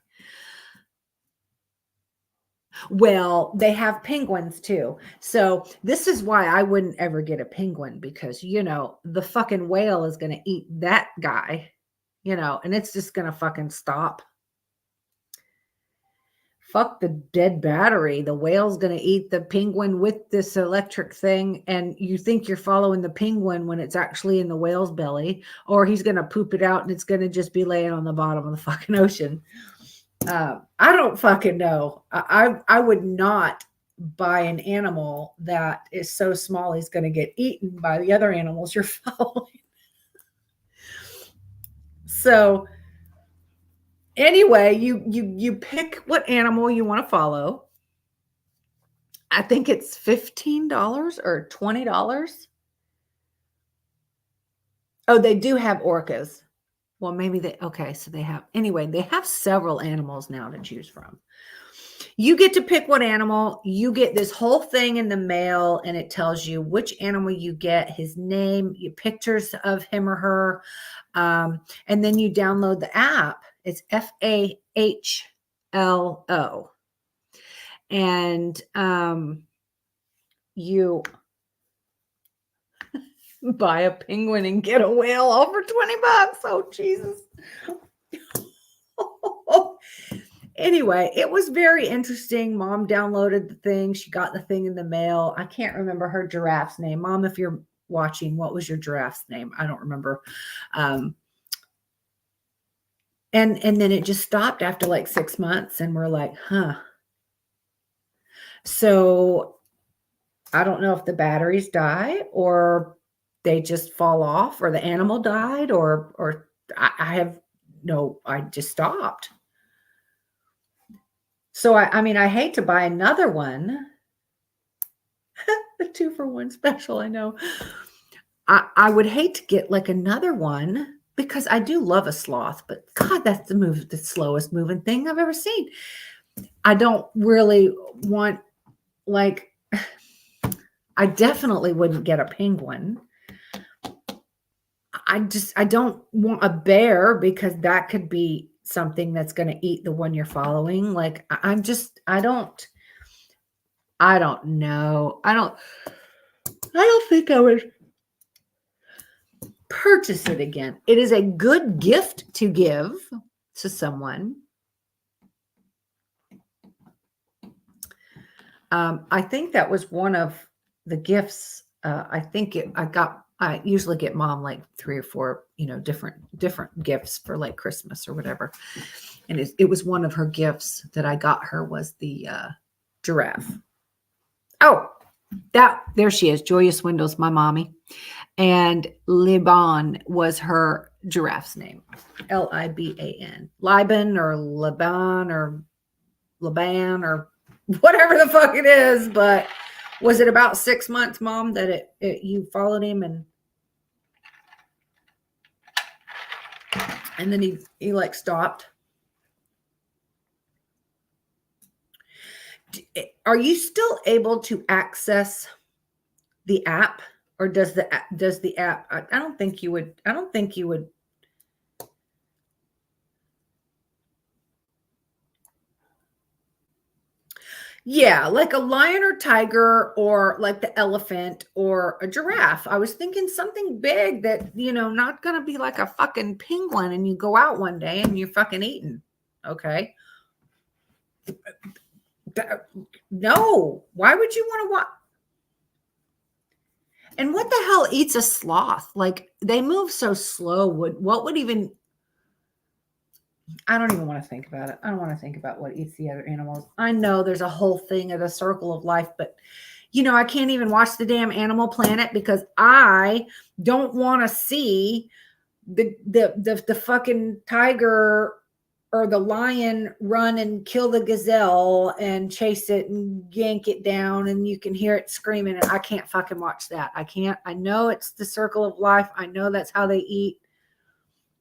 Well, they have penguins too. So this is why I wouldn't ever get a penguin, because, the fucking whale is going to eat that guy, and it's just going to fucking stop. Fuck the dead battery. The whale's going to eat the penguin with this electric thing. And you think you're following the penguin when it's actually in the whale's belly, or he's going to poop it out and it's going to just be laying on the bottom of the fucking ocean. I don't fucking know. I would not buy an animal that is so small he's going to get eaten by the other animals you're following. So anyway, you pick what animal you want to follow. I think it's $15 or $20. Oh, they do have orcas. Well, maybe so they have several animals now to choose from. You get to pick what animal. You get this whole thing in the mail, and it tells you which animal you get, his name, your pictures of him or her, and then you download the app. It's FAHLO, and you buy a penguin and get a whale all for $20. Oh, Jesus. Anyway, it was very interesting. Mom downloaded the thing. She got the thing in the mail. I can't remember her giraffe's name. Mom, if you're watching, what was your giraffe's name? I don't remember. And then it just stopped after like 6 months, and we're like, "Huh." So, I don't know if the batteries die or they just fall off or the animal died or I have no, I just stopped. So I mean, I hate to buy another one. The 2 for 1 special, I know. I would hate to get like another one because I do love a sloth, but God, that's the slowest moving thing I've ever seen. I don't really want like I definitely wouldn't get a penguin. I don't want a bear because that could be something that's going to eat the one you're following. Like I don't know. I don't think I would purchase it again. It is a good gift to give to someone. I think that was one of the gifts. I usually get mom like 3 or 4, different gifts for like Christmas or whatever. And it was one of her gifts that I got her was the giraffe. Oh, there she is. Joya Swindle's my mommy. And Liban was her giraffe's name. Liban. Liban or Laban or Laban or whatever the fuck it is. But was it about 6 months, Mom, that you followed him and then he like stopped? Are you still able to access the app, or does the app? I don't think you would. I don't think you would. Yeah, like a lion or tiger, or like the elephant or a giraffe. I was thinking something big that, not going to be like a fucking penguin and you go out one day and you're fucking eaten. Okay. No. Why would you want to watch? And what the hell eats a sloth? Like they move so slow. What would even I don't even want to think about it. I don't want to think about what eats the other animals. I know there's a whole thing of the circle of life, but I can't even watch the damn Animal Planet because I don't want to see the fucking tiger or the lion run and kill the gazelle and chase it and yank it down and you can hear it screaming, and I can't fucking watch that. I can't. I know it's the circle of life. I know that's how they eat.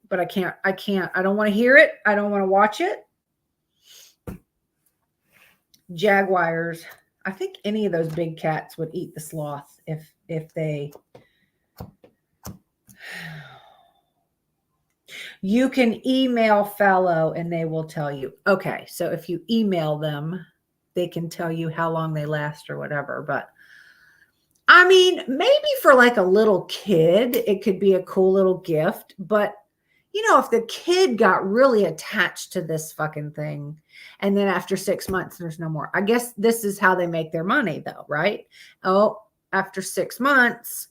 But I can't. I don't want to hear it. I don't want to watch it. Jaguars. I think any of those big cats would eat the sloth if they. You can email Fallow and they will tell you. Okay, so if you email them, they can tell you how long they last or whatever. But I mean, maybe for like a little kid, it could be a cool little gift. But if the kid got really attached to this fucking thing, and then after 6 months, there's no more. I guess this is how they make their money, though, right? Oh, after 6 months,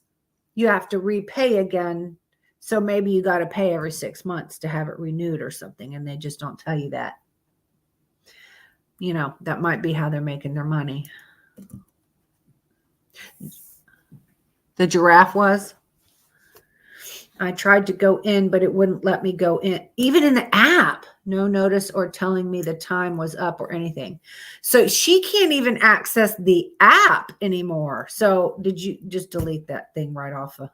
you have to repay again. So maybe you got to pay every 6 months to have it renewed or something, and they just don't tell you that. That might be how they're making their money. The giraffe was. I tried to go in, but it wouldn't let me go in. Even in the app, no notice or telling me the time was up or anything. So she can't even access the app anymore. So did you just delete that thing right off of?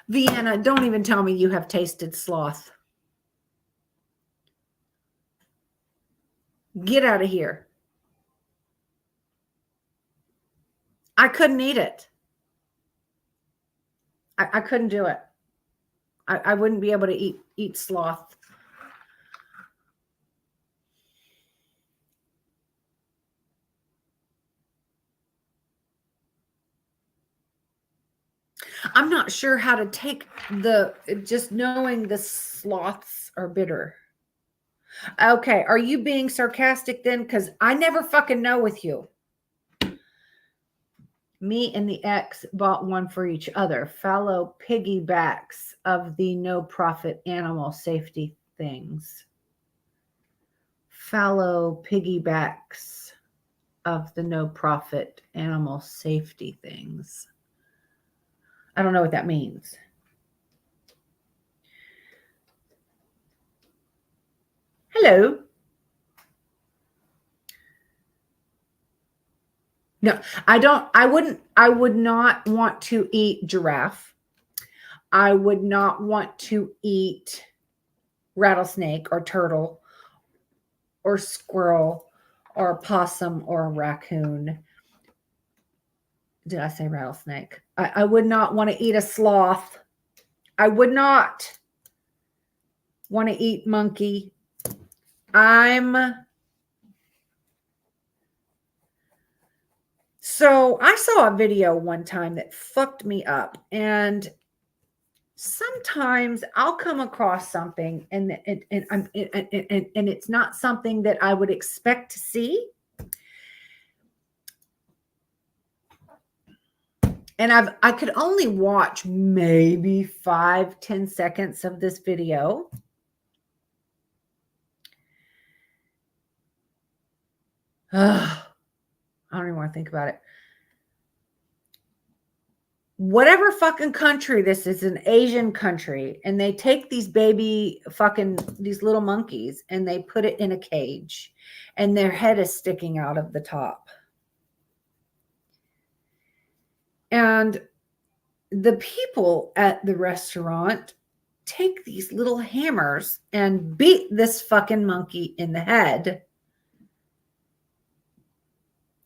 Vienna, don't even tell me you have tasted sloth. Get out of here. I couldn't eat it. I couldn't do it. I wouldn't be able to eat sloth. I'm not sure how to take just knowing the sloths are bitter. Okay, are you being sarcastic then? Because I never fucking know with you. Me and the ex bought one for each other. Fallow piggybacks of the no-profit animal safety things. Fallow piggybacks of the no-profit animal safety things. I don't know what that means. Hello. No, I would not want to eat giraffe. I would not want to eat rattlesnake or turtle or squirrel or possum or raccoon. Did I say rattlesnake? I would not want to eat a sloth. I would not want to eat monkey. So I saw a video one time that fucked me up, and sometimes I'll come across something and it's not something that I would expect to see. And I could only watch maybe 5-10 seconds of this video. I don't even want to think about it. Whatever fucking country this is, an Asian country, and they take these these little monkeys and they put it in a cage and their head is sticking out of the top. And the people at the restaurant take these little hammers and beat this fucking monkey in the head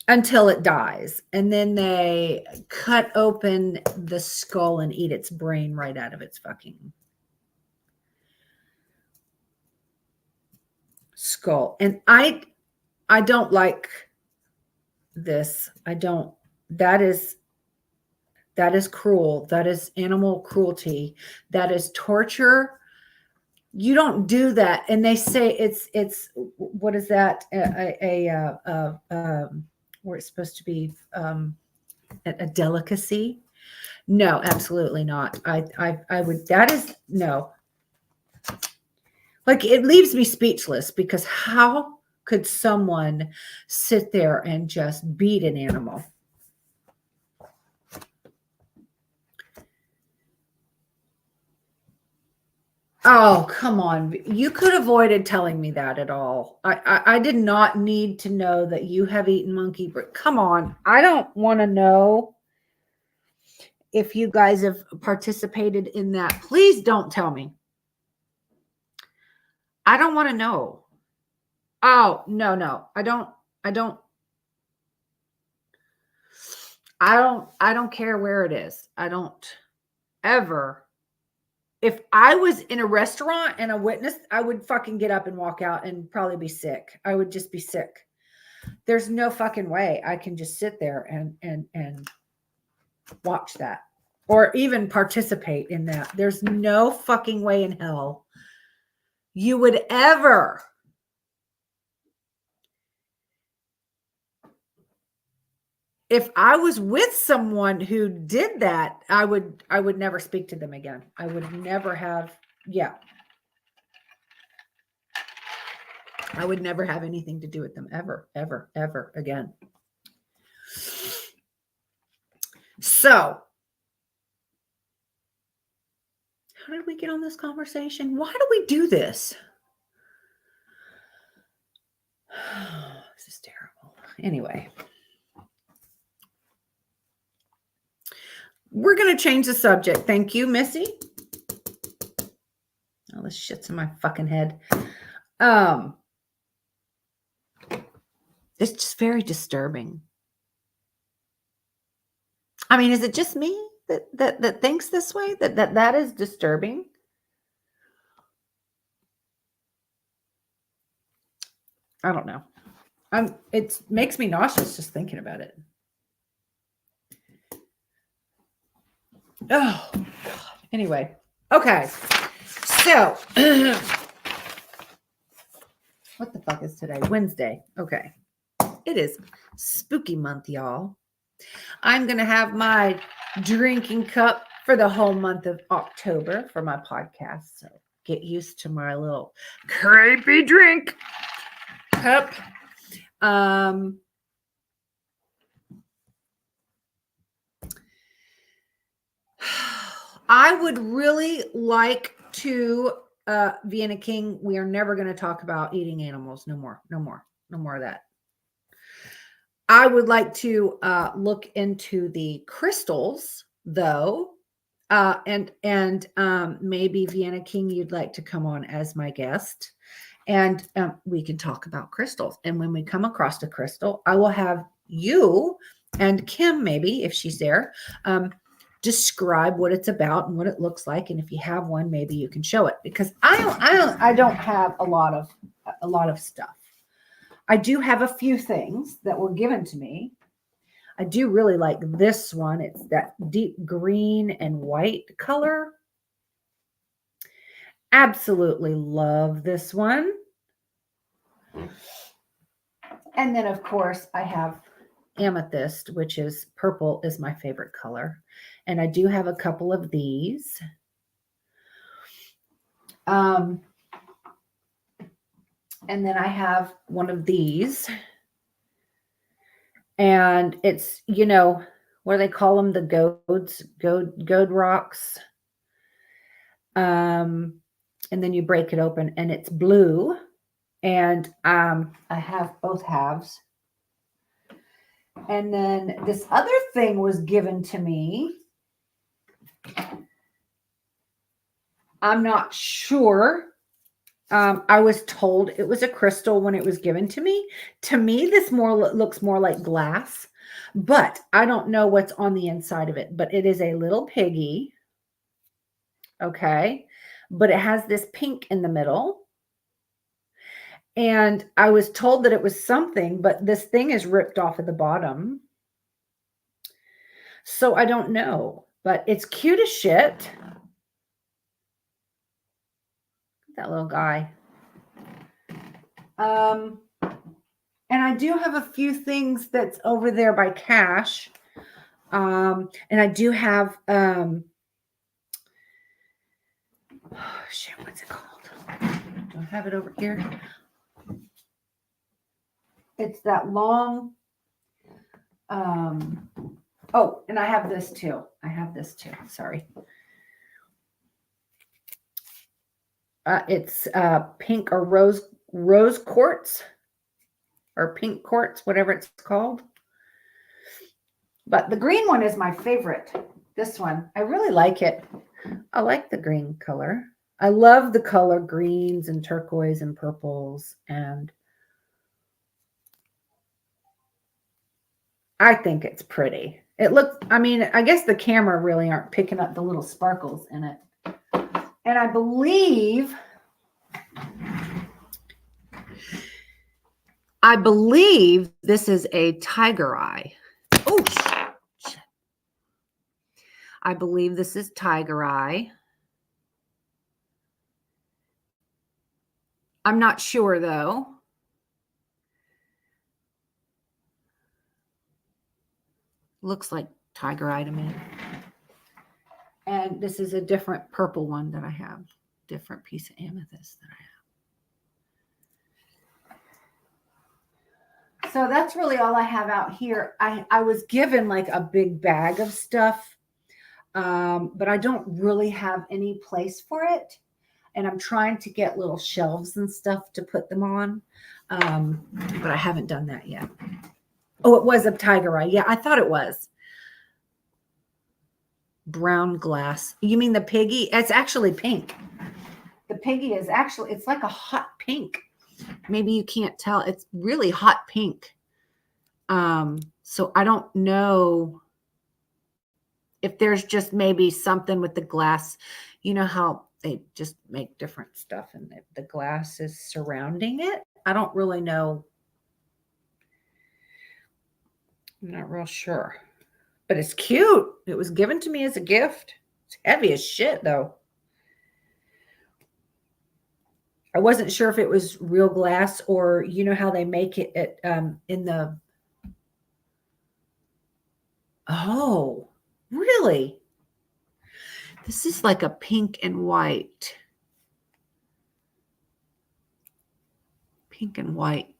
until it dies. And then they cut open the skull and eat its brain right out of its fucking skull. And I don't like this. I don't. That is cruel. That is animal cruelty. That is torture. You don't do that. And they say it's what is that? Where it's supposed to be a delicacy. No, absolutely not. I would, that is no. Like, it leaves me speechless, because how could someone sit there and just beat an animal? Oh, come on. You could have avoided telling me that at all. I did not need to know that you have eaten monkey, but come on. I don't want to know if you guys have participated in that. Please don't tell me. I don't want to know. Oh, no. I don't care where it is. I don't ever. If I was in a restaurant and a witness, I would fucking get up and walk out and probably be sick. I would just be sick. There's no fucking way I can just sit there and watch that, or even participate in that. There's no fucking way in hell you would ever. If I was with someone who did that, I would never speak to them again. I would never have, I would never have anything to do with them ever again. So, how did we get on this conversation? Why do we do this? This is terrible. Anyway. We're going to change the subject. Thank you, Missy. Oh, this shit's in my fucking head. It's just very disturbing. I mean, is it just me that thinks this way? That is disturbing? I don't know. It makes me nauseous just thinking about it. Oh, God. Anyway. Okay. So, what the fuck is today? Wednesday. Okay. It is spooky month, y'all. I'm going to have my drinking cup for the whole month of October for my podcast. So get used to my little creepy drink cup. I would really like to, Vienna King, we are never going to talk about eating animals. No more of that. I would like to look into the crystals, though, and maybe Vienna King, you'd like to come on as my guest, and we can talk about crystals. And when we come across a crystal, I will have you and Kim, maybe if she's there, describe what it's about and what it looks like. And if you have one, maybe you can show it, because I don't have a lot of stuff. I do have a few things that were given to me. I do really like this one. It's that deep green and white color. Absolutely love this one. And then, of course, I have amethyst, which is purple, is my favorite color. And I do have a couple of these. And then I have one of these. And it's, what do they call them? The goad rocks. And then you break it open and it's blue. And I have both halves. And then this other thing was given to me. I'm not sure. I was told it was a crystal when it was given to me. To me, this looks more like glass, but I don't know what's on the inside of it. But it is a little piggy. Okay. But it has this pink in the middle. And I was told that it was something, but this thing is ripped off at the bottom. So I don't know, but it's cute as shit. That little guy. And I do have a few things that's over there by Cash. And I do have, oh shit, what's it called? Do I have it over here? It's that long, oh, and I have this too. Sorry. It's pink or rose quartz or pink quartz, whatever it's called. But the green one is my favorite. This one, I really like it. I like the green color. I love the color greens and turquoise and purples, and I think it's pretty. It looks, I guess the camera really aren't picking up the little sparkles in it. And I believe this is a tiger eye. Oh, shit. I believe this is tiger eye. I'm not sure, though. Looks like tiger eye to me. And this is a different purple one that I have. Different piece of amethyst that I have. So that's really all I have out here. I was given like a big bag of stuff, but I don't really have any place for it. And I'm trying to get little shelves and stuff to put them on, but I haven't done that yet. Oh, it was a tiger eye. Yeah, I thought it was. Brown glass. You mean the piggy? It's actually pink. The piggy is actually, it's like a hot pink. Maybe you can't tell. It's really hot pink. So I don't know if there's just maybe something with the glass. You know how they just make different stuff and the glass is surrounding it. I don't really know. I'm not real sure. But it's cute. It was given to me as a gift. It's heavy as shit, though. I wasn't sure if it was real glass or, you know how they make it in the Oh, really? This is like a pink and white. Pink and white.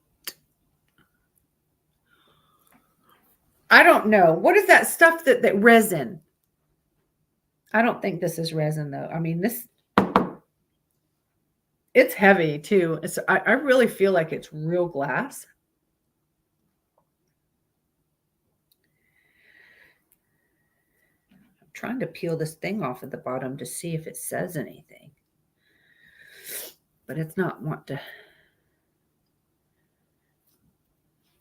I don't know. What is that stuff that resin? I don't think this is resin though. I mean, it's heavy too. I really feel like it's real glass. I'm trying to peel this thing off at the bottom to see if it says anything. But it's not want to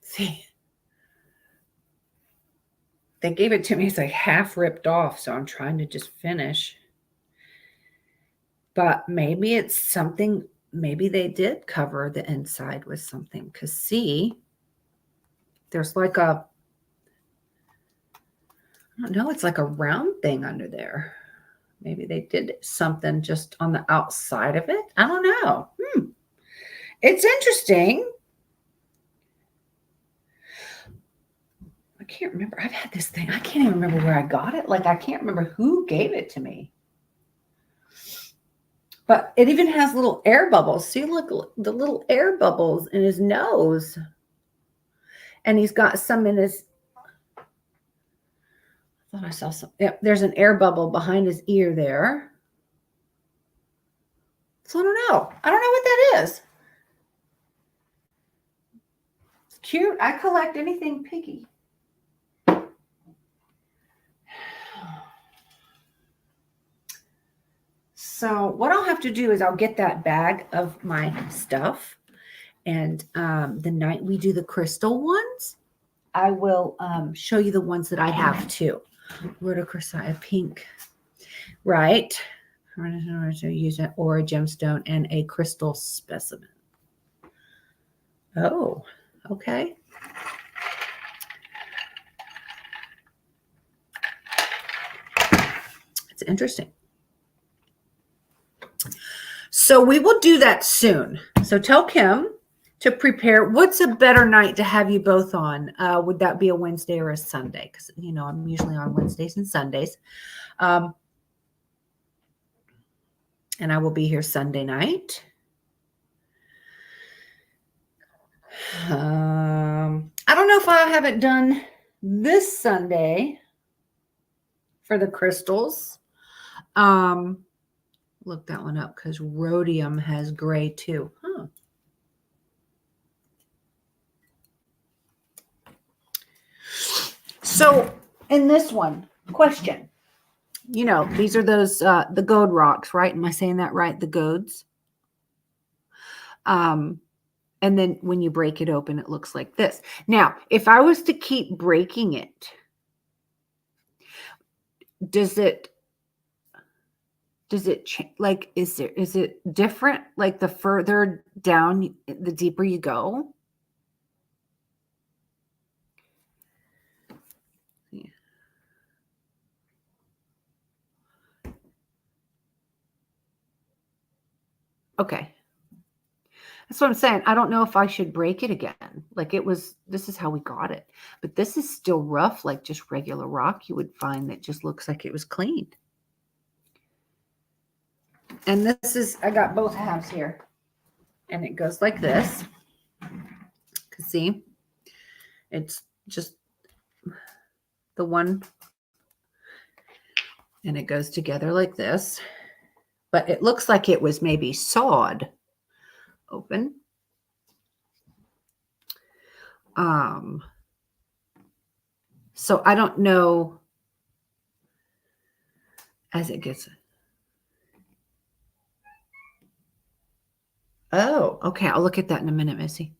see. They gave it to me. It's like half ripped off. So I'm trying to just finish. But maybe it's something, maybe they did cover the inside with something. Because see, there's like a, I don't know, it's like a round thing under there. Maybe they did something just on the outside of it. I don't know. It's interesting. I can't remember. I've had this thing. I can't even remember where I got it. Like, I can't remember who gave it to me. But it even has little air bubbles. See, look, the little air bubbles in his nose. And he's got some in his, I thought I saw some. Yep, there's an air bubble behind his ear there. So I don't know. I don't know what that is. It's cute. I collect anything piggy. So what I'll have to do is I'll get that bag of my stuff. And the night we do the crystal ones, I will show you the ones that I have too. Rhodochrosite, pink, right? I'm going to use an or a gemstone and a crystal specimen. Oh, okay. It's interesting. So we will do that soon. So tell Kim to prepare. What's a better night to have you both on? Would that be a Wednesday or a Sunday? Because, you know, I'm usually on Wednesdays and Sundays. And I will be here Sunday night. I don't know if I have it done this Sunday for the crystals. Look that one up because rhodium has gray too. Huh. So in this one, question. You know, these are those the gold rocks, right? Am I saying that right? The godes. And then when you break it open, it looks like this. Now, if I was to keep breaking it, does it like, is it different? Like the further down, the deeper you go? Yeah. Okay. That's what I'm saying. I don't know if I should break it again. Like this is how we got it. But this is still rough, like just regular rock you would find that just looks like it was cleaned. And this is, I got both halves here. And it goes like this. See, it's just the one. And it goes together like this. But it looks like it was maybe sawed open. So I don't know as it gets. Oh, okay. I'll look at that in a minute, Missy.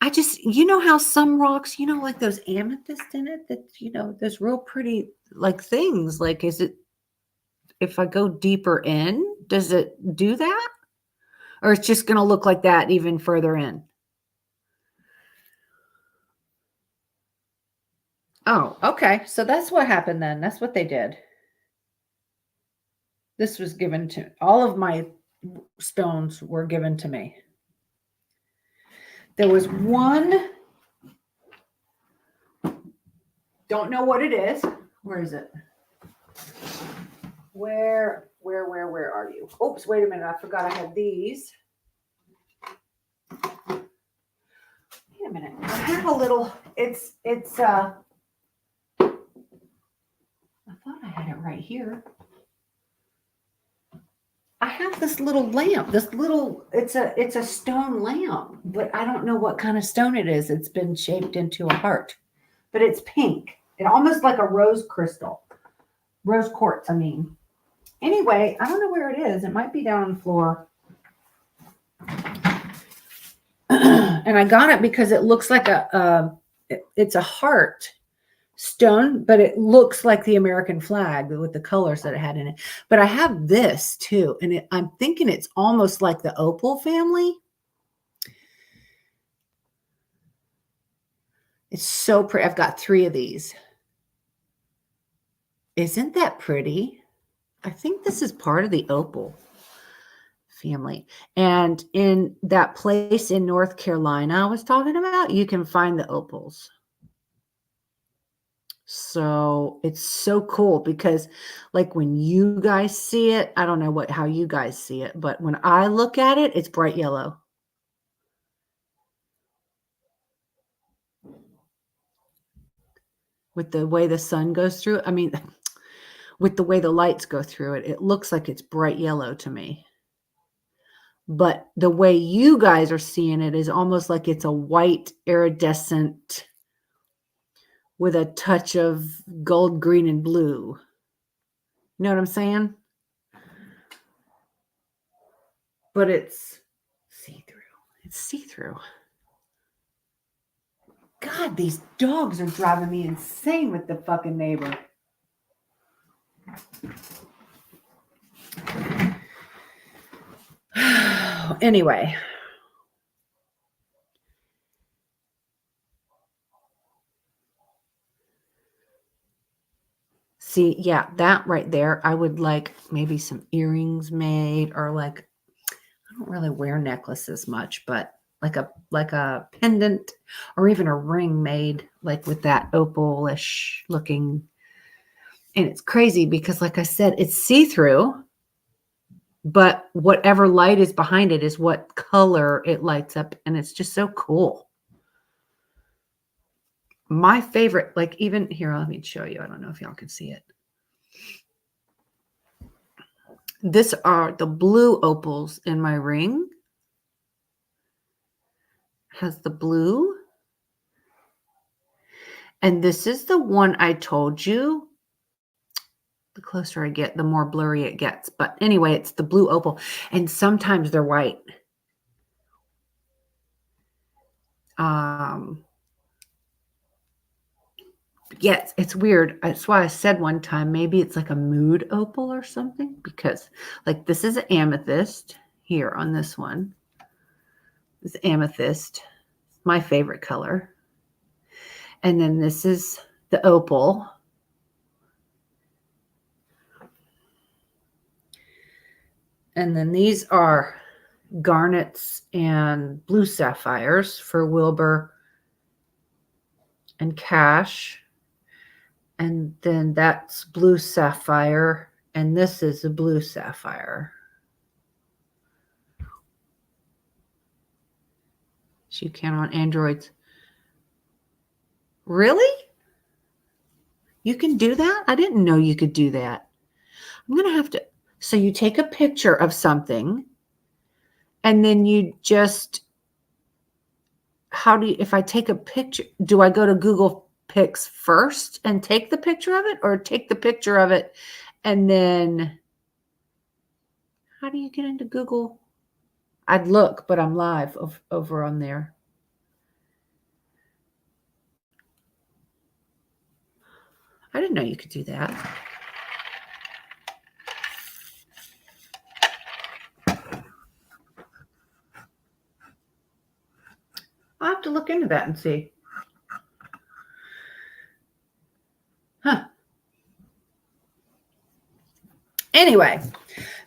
I just, you know how some rocks, you know, like those amethyst in it that, you know, there's real pretty like things. Like, is it, if I go deeper in, does it do that? Or it's just going to look like that even further in? Oh, okay. So that's what happened then. That's what they did. This was given to, all of my stones were given to me. There was one Don't know what it is. Where is it? Where are you? Oops, wait a minute. I forgot I had these. Wait a minute. I have a little, I thought I had it right here. I have this little lamp, it's a stone lamp, but I don't know what kind of stone it is. It's been shaped into a heart, but it's pink. It almost like a rose crystal, rose quartz, I mean. Anyway, I don't know where it is. It might be down on the floor. And I got it because it looks like it's a heart stone, but it looks like the American flag with the colors that it had in it. But I have this too, and I'm thinking it's almost like the opal family. It's so pretty. I've got 3 of these. Isn't that pretty? I think this is part of the opal family. And in that place in North Carolina I was talking about, you can find the opals. So it's so cool because like when you guys see it, I don't know how you guys see it, but when I look at it, it's bright yellow. With the way the sun goes through, I mean, with the way the lights go through it, it looks like it's bright yellow to me. But the way you guys are seeing it is almost like it's a white iridescent with a touch of gold, green, and blue. You know what I'm saying? But it's see-through. It's see-through. God, these dogs are driving me insane with the fucking neighbor. Anyway. See, yeah, that right there, I would like maybe some earrings made, or like, I don't really wear necklaces much, but like a pendant or even a ring made like with that opal-ish looking. And it's crazy because like I said, it's see-through, but whatever light is behind it is what color it lights up. And it's just so cool. My favorite, like even here, let me show you. I don't know if y'all can see it. This are the blue opals in my ring. Has the blue. And this is the one I told you. The closer I get, the more blurry it gets. But anyway, it's the blue opal. And sometimes they're white. Yes, it's weird. That's why I said one time, maybe it's like a mood opal or something. Because like this is an amethyst here on this one. This amethyst. My favorite color. And then this is the opal. And then these are garnets and blue sapphires for Wilbur and Cash. And then that's blue sapphire. And this is a blue sapphire. So you can on Androids. Really? You can do that? I didn't know you could do that. I'm going to have to. So you take a picture of something and then you just, if I take a picture, do I go to Google Pics first and take the picture of it, or take the picture of it and then how do you get into Google? I'd look, but I'm live over on there. I didn't know you could do that. I'll have to look into that and see. Huh. Anyway,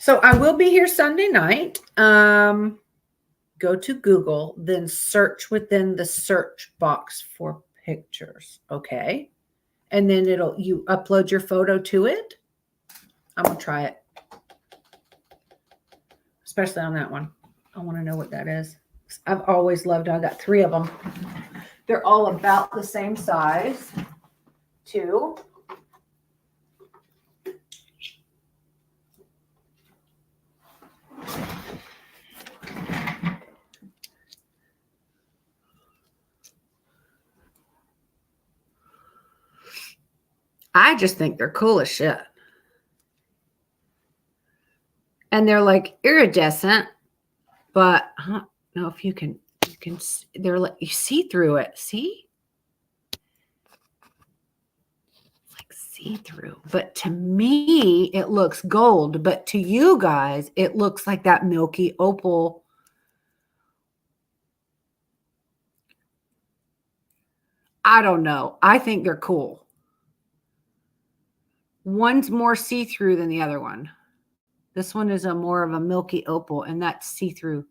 so I will be here Sunday night. Go to Google, then search within the search box for pictures. Okay. and then you upload your photo to it. I'm going to try it. Especially on that one. I want to know what that is. I've always loved it. I got 3 of them. They're all about the same size, too. I just think they're cool as shit. And they're like iridescent, but I don't know if you can, they're like, you see through it. See? Like see through. But to me, it looks gold. But to you guys, it looks like that milky opal. I don't know. I think they're cool. One's more see-through than the other one. This one is more of a milky opal, and that's see-through.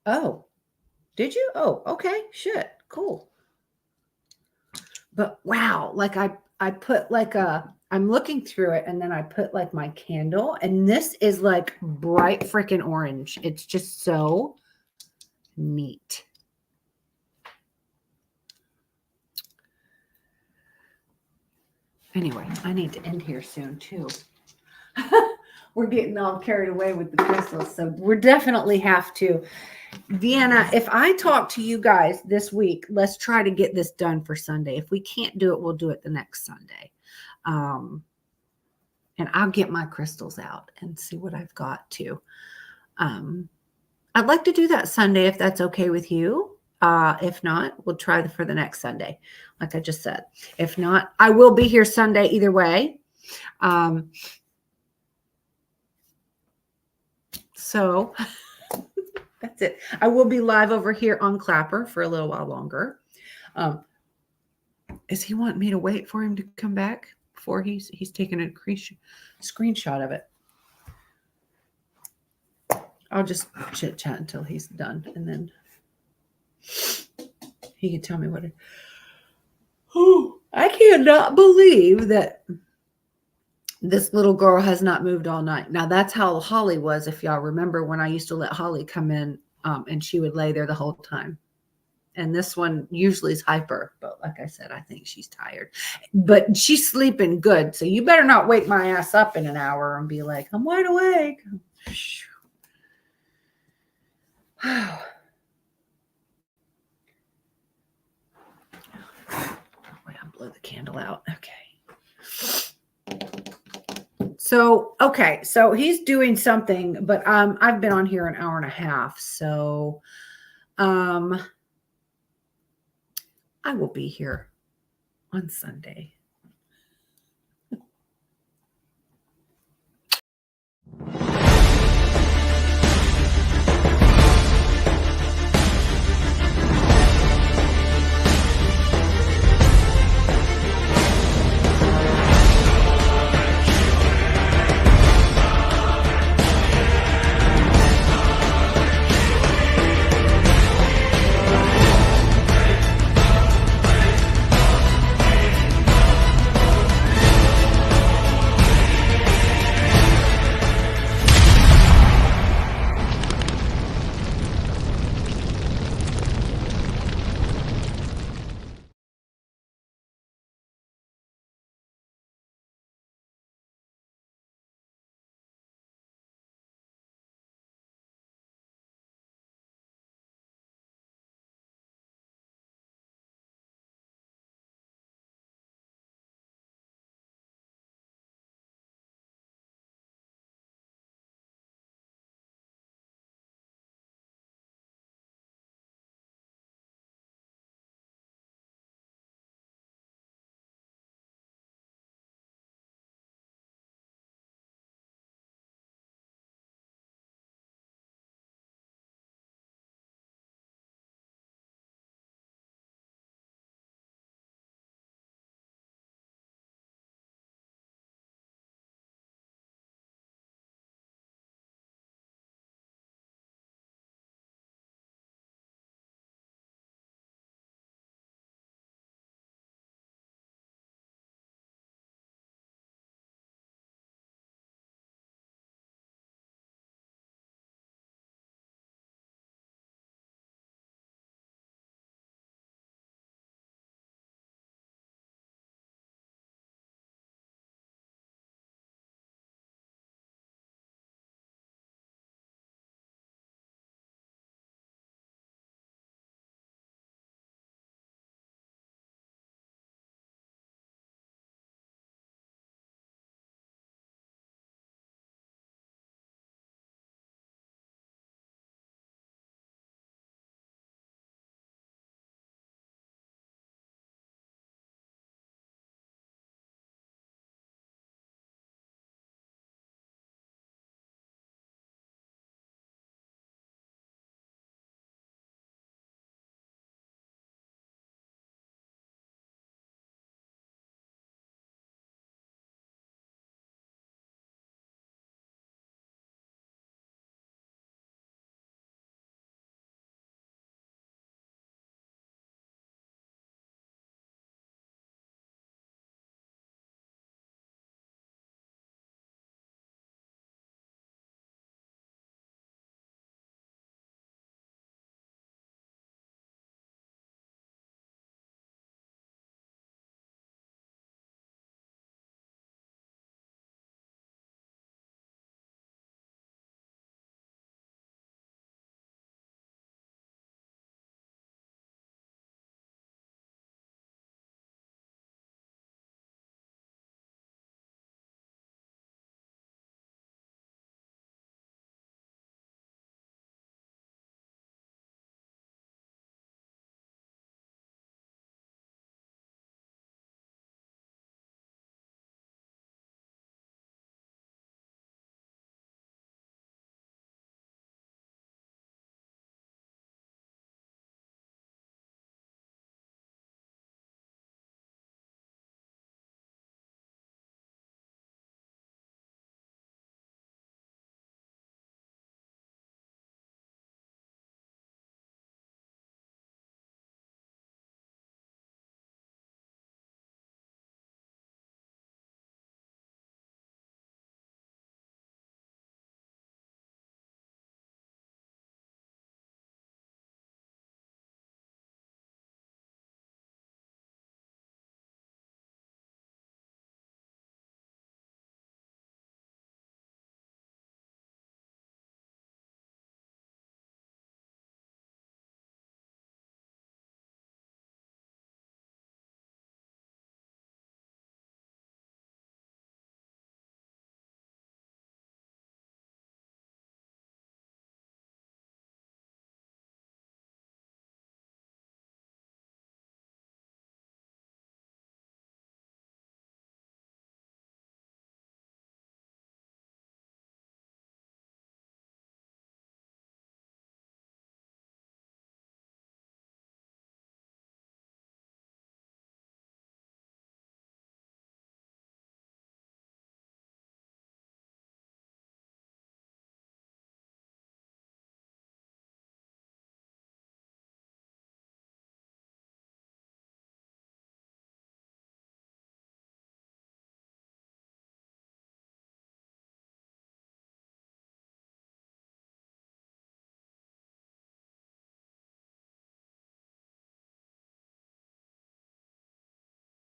Oh, did you? Oh, okay. Shit. Cool. But wow, like I put like I'm looking through it, and then I put like my candle, and this is like bright freaking orange. It's just so neat. Anyway, I need to end here soon too. We're getting all carried away with the crystals, so we're definitely have to. Vienna, if I talk to you guys this week, let's try to get this done for Sunday. If we can't do it, we'll do it the next Sunday. And I'll get my crystals out and see what I've got too. I'd like to do that Sunday if that's okay with you. If not, we'll try for the next Sunday, like I just said. If not, I will be here Sunday either way. So that's it. I will be live over here on Clapper for a little while longer. Is he wanting me to wait for him to come back before he's taking a screenshot of it? I'll just chit chat until he's done, and then he can tell me what it. Oh, I cannot believe that this little girl has not moved all night. Now that's how Holly was. If y'all remember when I used to let Holly come in, and she would lay there the whole time. And this one usually is hyper, but like I said, I think she's tired, but she's sleeping good. So you better not wake my ass up in an hour and be like, I'm wide awake. Wait, I'll blow the candle out. Okay. So, okay. So he's doing something, but I've been on here an hour and a half. So I will be here on Sunday.